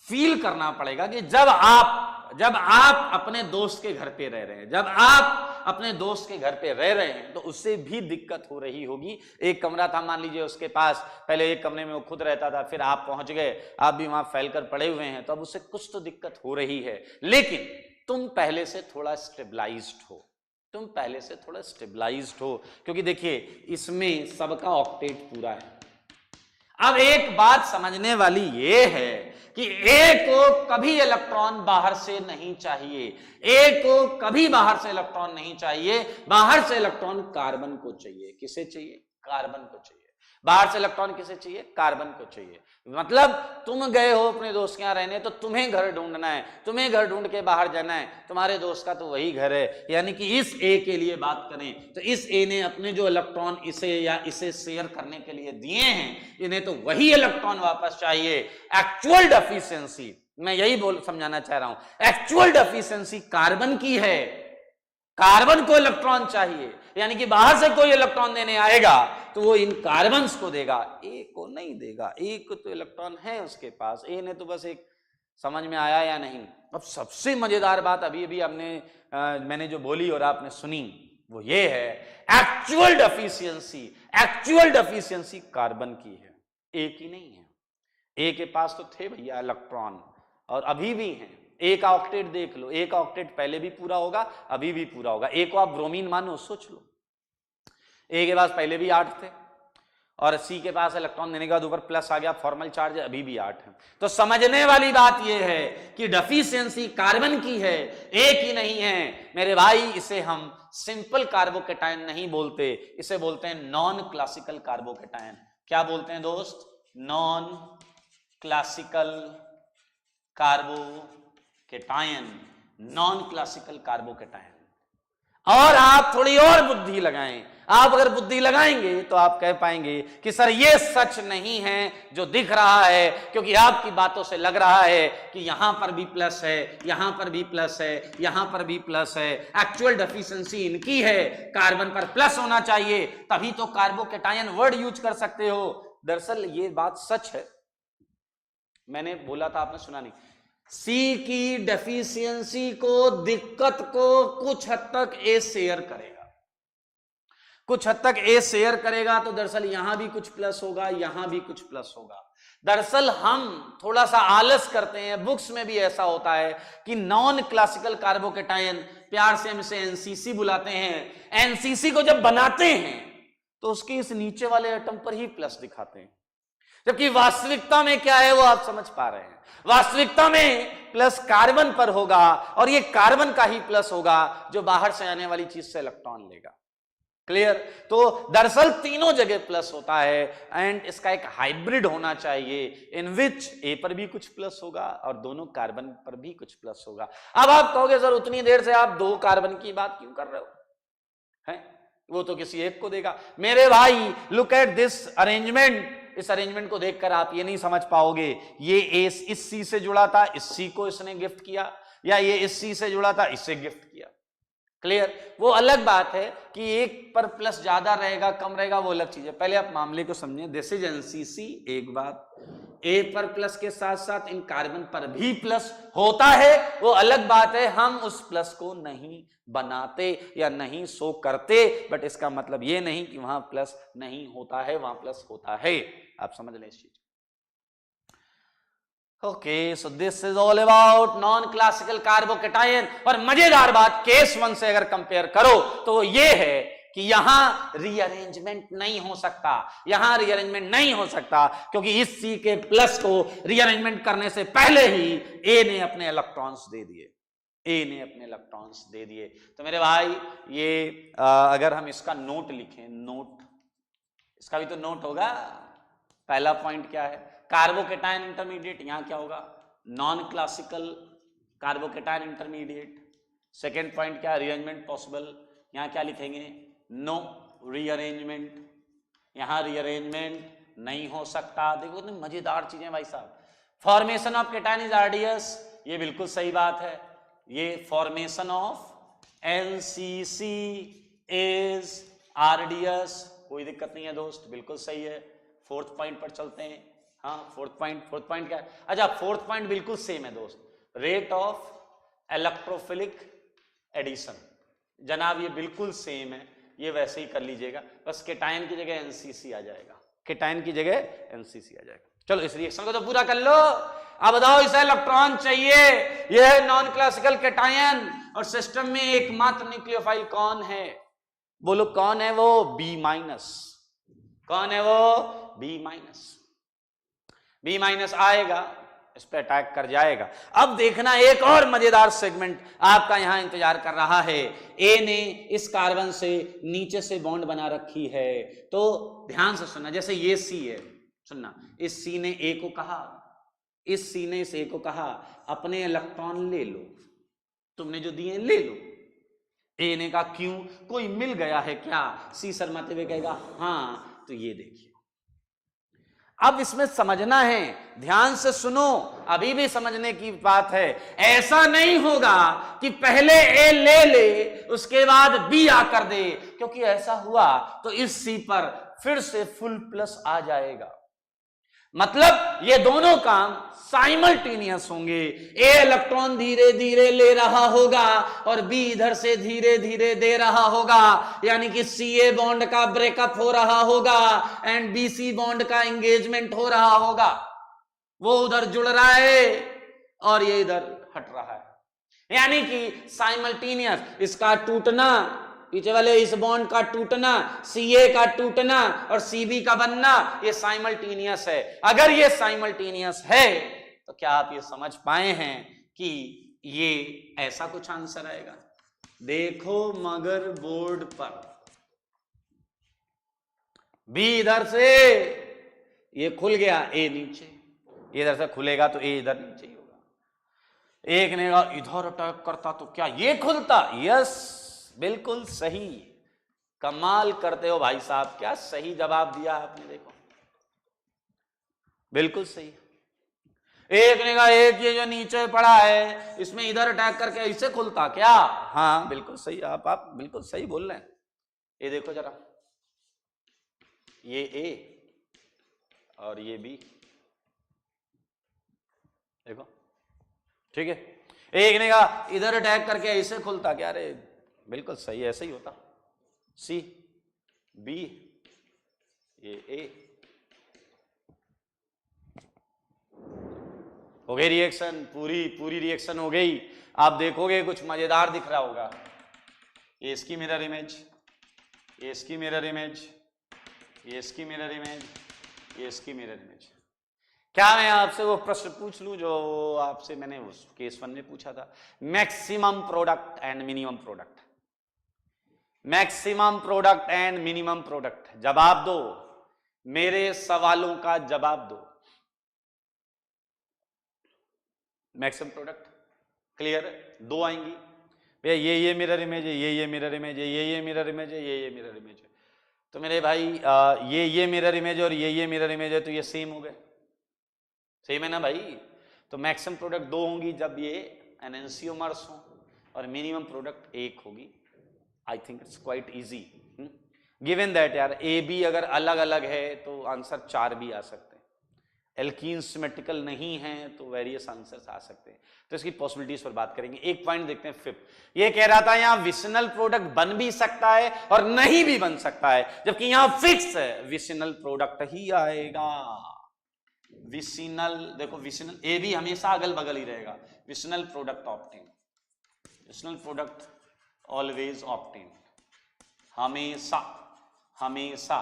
फील करना पड़ेगा कि जब आप अपने दोस्त के घर पे रह रहे हैं, जब आप अपने दोस्त के घर पे रह रहे हैं तो उससे भी दिक्कत हो रही होगी। एक कमरा था मान लीजिए उसके पास, पहले एक कमरे में वो खुद रहता था, फिर आप पहुंच गए, आप भी वहां फैलकर पड़े हुए हैं, तो अब उससे कुछ तो दिक्कत हो रही है। लेकिन तुम पहले से थोड़ा स्टेबलाइज्ड हो, तुम पहले से थोड़ा स्टेबलाइज्ड हो, क्योंकि देखिए इसमें सबका ऑक्टेट पूरा है। अब एक बात समझने वाली ये है कि ए को कभी इलेक्ट्रॉन बाहर से नहीं चाहिए, ए को कभी बाहर से इलेक्ट्रॉन नहीं चाहिए, बाहर से इलेक्ट्रॉन कार्बन को चाहिए। किसे चाहिए? कार्बन को चाहिए। बाहर से इलेक्ट्रॉन किसे चाहिए? कार्बन को चाहिए। मतलब तुम गए हो अपने दोस्त के यहाँ रहने, तो तुम्हें घर ढूंढना है, तुम्हें घर ढूंढ के बाहर जाना है, तुम्हारे दोस्त का तो वही घर है। यानी कि इस ए के लिए बात करें तो इस ए ने अपने जो इलेक्ट्रॉन इसे या इसे शेयर करने के लिए दिए हैं, इन्हें तो वही इलेक्ट्रॉन वापस चाहिए। एक्चुअल डेफिशिएंसी, मैं यही समझाना चाह रहा हूं, एक्चुअल डेफिशिएंसी कार्बन की है, कार्बन को इलेक्ट्रॉन चाहिए। यानी कि बाहर से कोई इलेक्ट्रॉन देने आएगा तो वो इन कार्बन्स को देगा, ए को नहीं देगा। ए को तो इलेक्ट्रॉन है उसके पास, ए ने तो बस एक, समझ में आया या नहीं? अब सबसे मजेदार बात अभी मैंने जो बोली और आपने सुनी वो ये है, एक्चुअल डेफिशिएंसी कार्बन की है, ए की नहीं है। ए के पास तो थे भैया इलेक्ट्रॉन और अभी भी हैं। ए का ऑक्टेट देख लो, ए का ऑक्टेट पहले भी पूरा होगा, अभी भी पूरा होगा। ए को आप ब्रोमीन मानो, सोच लो, ए के पास पहले भी 8 थे और सी के पास इलेक्ट्रॉन देने के बाद ऊपर प्लस आ गया, फॉर्मल चार्ज है, अभी भी 8 है। तो समझने वाली बात यह है कि डेफिशिएंसी कार्बन की है, ए की नहीं है मेरे भाई। इसे हम सिंपल कार्बोकेटायन नहीं बोलते, इसे बोलते हैं नॉन क्लासिकल कार्बोकेटायन। क्या बोलते हैं दोस्त? Non classical carbocation, non classical carbocation. और आप थोड़ी और बुद्धि लगाएं, आप अगर बुद्धि लगाएंगे तो आप कह पाएंगे कि सर ये सच नहीं है जो दिख रहा है, क्योंकि आपकी बातों से लग रहा है कि यहां पर भी प्लस है, यहां पर भी प्लस है, यहां पर भी प्लस है। एक्चुअल डेफिशिएंसी इनकी है, कार्बन पर प्लस होना चाहिए, तभी तो कार्बोकेटायन वर्ड यूज कर सकते हो। दरअसल ये बात सच है, मैंने बोला था, आपने सुना नहीं। सी की डेफिशिएंसी को, दिक्कत को कुछ हद तक ए शेयर करेगा, कुछ हद तक ए शेयर करेगा, तो दरअसल यहां भी कुछ प्लस होगा, यहां भी कुछ प्लस होगा। दरअसल हम थोड़ा सा आलस करते हैं, बुक्स में भी ऐसा होता है कि नॉन क्लासिकल कार्बोकेटायन, प्यार से हम इसे एनसीसी बुलाते हैं, एनसीसी को जब बनाते हैं तो उसके इस नीचे वाले एटम पर ही प्लस दिखाते हैं, जबकि वास्तविकता में क्या है वो आप समझ पा रहे हैं। वास्तविकता में प्लस कार्बन पर होगा और ये कार्बन का ही प्लस होगा जो बाहर से आने वाली चीज से इलेक्ट्रॉन लेगा। क्लियर? तो दरअसल तीनों जगह प्लस होता है एंड इसका एक हाइब्रिड होना चाहिए इन विच ए पर भी कुछ प्लस होगा और दोनों कार्बन पर भी कुछ प्लस होगा। अब आप कहोगे सर उतनी देर से आप 2 कार्बन की बात क्यों कर रहे हो, हैं? वो तो किसी एक को देगा। मेरे भाई लुक एट दिस अरेंजमेंट, इस अरेंजमेंट को देखकर आप ये नहीं समझ पाओगे ये ए इस सी से जुड़ा था, इस सी को इसने गिफ्ट किया, या ये इस सी से जुड़ा था, इससे गिफ्ट किया। क्लियर? वो अलग बात है कि एक पर प्लस ज्यादा रहेगा कम रहेगा, वो अलग चीज है। पहले आप मामले को समझिए। दिस इज एनसीसी, एक बात, ए पर प्लस के साथ साथ इन कार्बन पर भी प्लस होता है, वो अलग बात है। हम उस प्लस को नहीं बनाते या नहीं शो करते, बट इसका मतलब ये नहीं कि वहां प्लस नहीं होता है, वहां प्लस होता है। आप समझ लें इस चीज। Okay, so this is all about non classical carbocation. और मजेदार बात, केस 1 से अगर कंपेयर करो तो ये है कि यहां रीअरेंजमेंट नहीं हो सकता, यहां रीअरेंजमेंट नहीं हो सकता, क्योंकि इस सी के प्लस को रीअरेंजमेंट करने से पहले ही ए ने अपने इलेक्ट्रॉन्स दे दिए, ए ने अपने इलेक्ट्रॉन्स दे दिए। तो मेरे भाई ये अगर हम इसका नोट लिखें, नोट, इसका भी तो नोट होगा। पहला पॉइंट क्या है? कार्बोकेटायन इंटरमीडिएट, यहां क्या होगा? Non classical carbocation intermediate. Second point क्या है? रीअरेंजमेंट पॉसिबल, यहां क्या लिखेंगे? नो रीअरेंजमेंट, यहां रीअरेंजमेंट नहीं हो सकता। देखो कितनी मजेदार चीजें भाई साहब। Formation of cation is RDS, ये बिल्कुल सही बात है। ये formation of NCC is RDS, कोई दिक्कत नहीं है दोस्त, बिल्कुल सही है। फोर्थ पॉइंट पर चलते हैं। हाँ फोर्थ पॉइंट क्या है? अच्छा फोर्थ पॉइंट बिल्कुल सेम है दोस्त, रेट ऑफ इलेक्ट्रोफिलिक एडिशन। जनाब ये बिल्कुल सेम है, ये वैसे ही कर लीजिएगा, बस केटायन की जगह एनसीसी आ जाएगा, केटायन की जगह एनसीसी आ जाएगा। चलो इस रिएक्शन को तो पूरा कर लो। अब बताओ इसे इलेक्ट्रॉन चाहिए, यह है नॉन क्लासिकल केटायन, और सिस्टम में एकमात्र न्यूक्लियोफाइल कौन है? बोलो कौन है वो? B minus. कौन है वो? B minus. बी माइनस आएगा, इस पे अटैक कर जाएगा। अब देखना एक और मजेदार सेगमेंट आपका यहां इंतजार कर रहा है। ए ने इस कार्बन से नीचे से बॉन्ड बना रखी है, तो ध्यान से सुनना। जैसे ये सी है, सुनना, इस सी ने ए को कहा, इस सी ने इस ए को कहा अपने इलेक्ट्रॉन ले लो, तुमने जो दिए ले लो। ए ने कहा क्यों, कोई मिल गया है क्या? सी शर्माते हुए कहेगा हाँ। तो ये देखिए, अब इसमें समझना है, ध्यान से सुनो, अभी भी समझने की बात है। ऐसा नहीं होगा कि पहले ए ले ले उसके बाद बी आकर दे, क्योंकि ऐसा हुआ तो इस सी पर फिर से फुल प्लस आ जाएगा। मतलब ये दोनों काम साइमल्टेनियस होंगे। ए इलेक्ट्रॉन धीरे धीरे ले रहा होगा और बी इधर से धीरे धीरे दे रहा होगा, यानी कि सी ए बॉन्ड का ब्रेकअप हो रहा होगा एंड बी सी बॉन्ड का एंगेजमेंट हो रहा होगा। वो उधर जुड़ रहा है और ये इधर हट रहा है, यानी कि साइमल्टेनियस। इसका टूटना, पीछे वाले इस बॉन्ड का टूटना, सीए का टूटना और सीबी का बनना, ये साइमल्टेनियस है। अगर ये साइमल्टेनियस है तो क्या आप ये समझ पाए हैं कि ये ऐसा कुछ आंसर आएगा? देखो मगर बोर्ड पर बी इधर से ये खुल गया, ए नीचे, इधर से खुलेगा तो ए इधर नीचे ही होगा। एक ने कहा इधर अटैक करता तो क्या ये खुलता? यस बिल्कुल सही, कमाल करते हो भाई साहब, क्या सही जवाब दिया आपने। देखो बिल्कुल सही। एक ने कहा एक ये जो नीचे पड़ा है इसमें इधर अटैक करके इसे खुलता क्या? हाँ बिल्कुल सही, आप बिल्कुल सही बोल रहे हैं। ये देखो जरा, ये ए और ये बी, देखो ठीक है। एक ने कहा इधर अटैक करके ऐसे खुलता क्या? अरे बिल्कुल सही, ऐसे ही होता। सी बी ये ए, हो गई रिएक्शन, पूरी रिएक्शन हो गई। आप देखोगे कुछ मजेदार दिख रहा होगा। ये इसकी मिरर इमेज, ये इसकी मिरर इमेज, ये इसकी मिरर इमेज, ये इसकी मिरर इमेज। क्या मैं आपसे वो प्रश्न पूछ लूं जो आपसे मैंने उस केस 1 में पूछा था? Maximum product and minimum product, maximum product and minimum product, जवाब दो, मेरे सवालों का जवाब दो। मैक्सिमम प्रोडक्ट क्लियर है? दो आएंगी भैया, ये मिरर इमेज है, ये मिरर इमेज है, ये मिरर इमेज है, ये मिरर इमेज है। तो मेरे भाई ये मिरर इमेज और ये मिरर इमेज है, तो ये सेम हो गए, सेम है ना भाई। तो मैक्सिमम प्रोडक्ट दो होंगी जब ये एनेंसियोमर्स हो, और मिनिमम प्रोडक्ट एक होगी। I think it's quite easy given that यार ए बी अगर अलग अलग है तो आंसर 4 भी आ सकते हैं, एल्कीन सिमेट्रिकल नहीं है तो वेरियस आंसर्स आ सकते हैं। तो इसकी पॉसिबिलिटीज पर बात करेंगे। एक पॉइंट देखते हैं फिफ्थ। ये कह रहा था यहां विसिनल प्रोडक्ट बन भी सकता है और नहीं भी बन सकता है, जबकि यहां फिक्स है विसिनल प्रोडक्ट ही आएगा। विसिनल, देखो विसिनल ए भी हमेशा अगल बगल ही रहेगा। Vicinal product obtain, vicinal product always obtain, हमेशा हमेशा।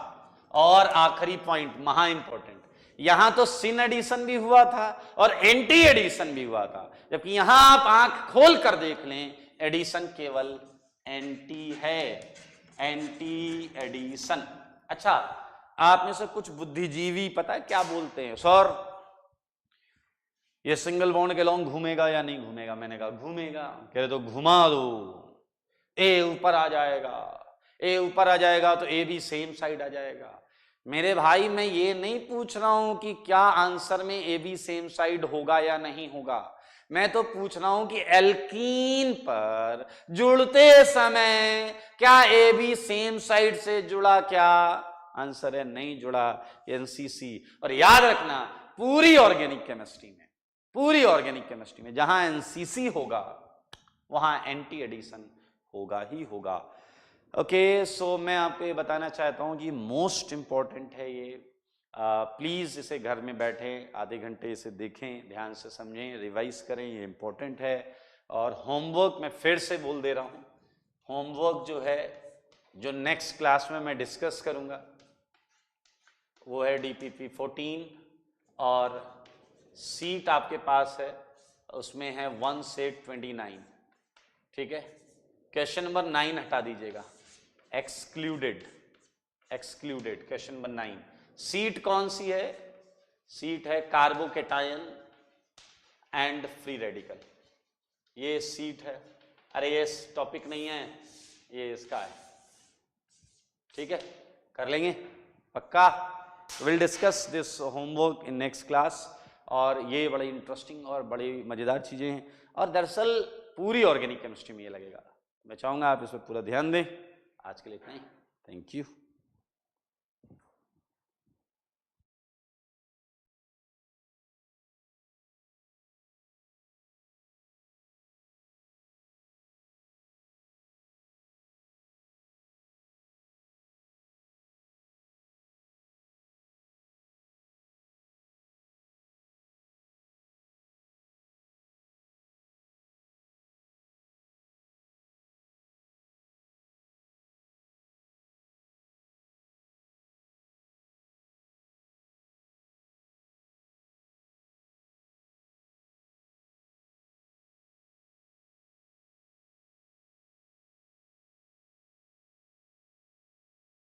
और आखिरी पॉइंट महा इंपॉर्टेंट, यहां तो सिन एडिशन भी हुआ था और एंटी एडिशन भी हुआ था, जबकि यहां आप आंख खोल कर देख लें एडिशन केवल एंटी है, एंटी एडिशन। अच्छा, आप में से कुछ बुद्धिजीवी पता है क्या बोलते हैं? सर ये सिंगल बॉन्ड के लॉन्ग घूमेगा या नहीं घूमेगा? मैंने कहा घूमेगा। कह रहे तो घुमा दो, ए ऊपर आ जाएगा, ए ऊपर आ जाएगा तो ए भी सेम साइड आ जाएगा। मेरे भाई मैं ये नहीं पूछ रहा हूं कि क्या आंसर में ए बी सेम साइड होगा या नहीं होगा, मैं तो पूछ रहा हूं कि एल्कीन पर जुड़ते समय क्या ए बी सेम साइड से जुड़ा, क्या आंसर है नहीं जुड़ा, एनसीसी। और याद रखना पूरी ऑर्गेनिक केमिस्ट्री में जहां एनसीसी होगा वहां एंटी एडिशन होगा ही होगा। ओके, सो मैं आपको ये बताना चाहता हूँ कि मोस्ट इम्पॉर्टेंट है ये। प्लीज़ इसे घर में बैठें, आधे घंटे इसे देखें, ध्यान से समझें, रिवाइज करें, ये इम्पोर्टेंट है। और होमवर्क मैं फिर से बोल दे रहा हूँ, होमवर्क जो है जो नेक्स्ट क्लास में मैं डिस्कस करूँगा वो है DPP 14 और सीट आपके पास है उसमें है 1 से 29, ठीक है। क्वेश्चन नंबर 9 हटा दीजिएगा, एक्सक्लूडेड क्वेश्चन नंबर 9। सीट कौन सी है? सीट है कार्बोकेटायन एंड फ्री रेडिकल, ये सीट है। अरे ये टॉपिक नहीं है, ये इसका है, ठीक है, कर लेंगे पक्का। Will discuss this homework in next class. और ये बड़ी इंटरेस्टिंग और बड़ी मज़ेदार चीज़ें हैं, और दरअसल पूरी ऑर्गेनिक केमिस्ट्री में ये लगेगा। मैं चाहूँगा आप इस पर पूरा ध्यान दें। आज के लिए इतना ही, थैंक यू।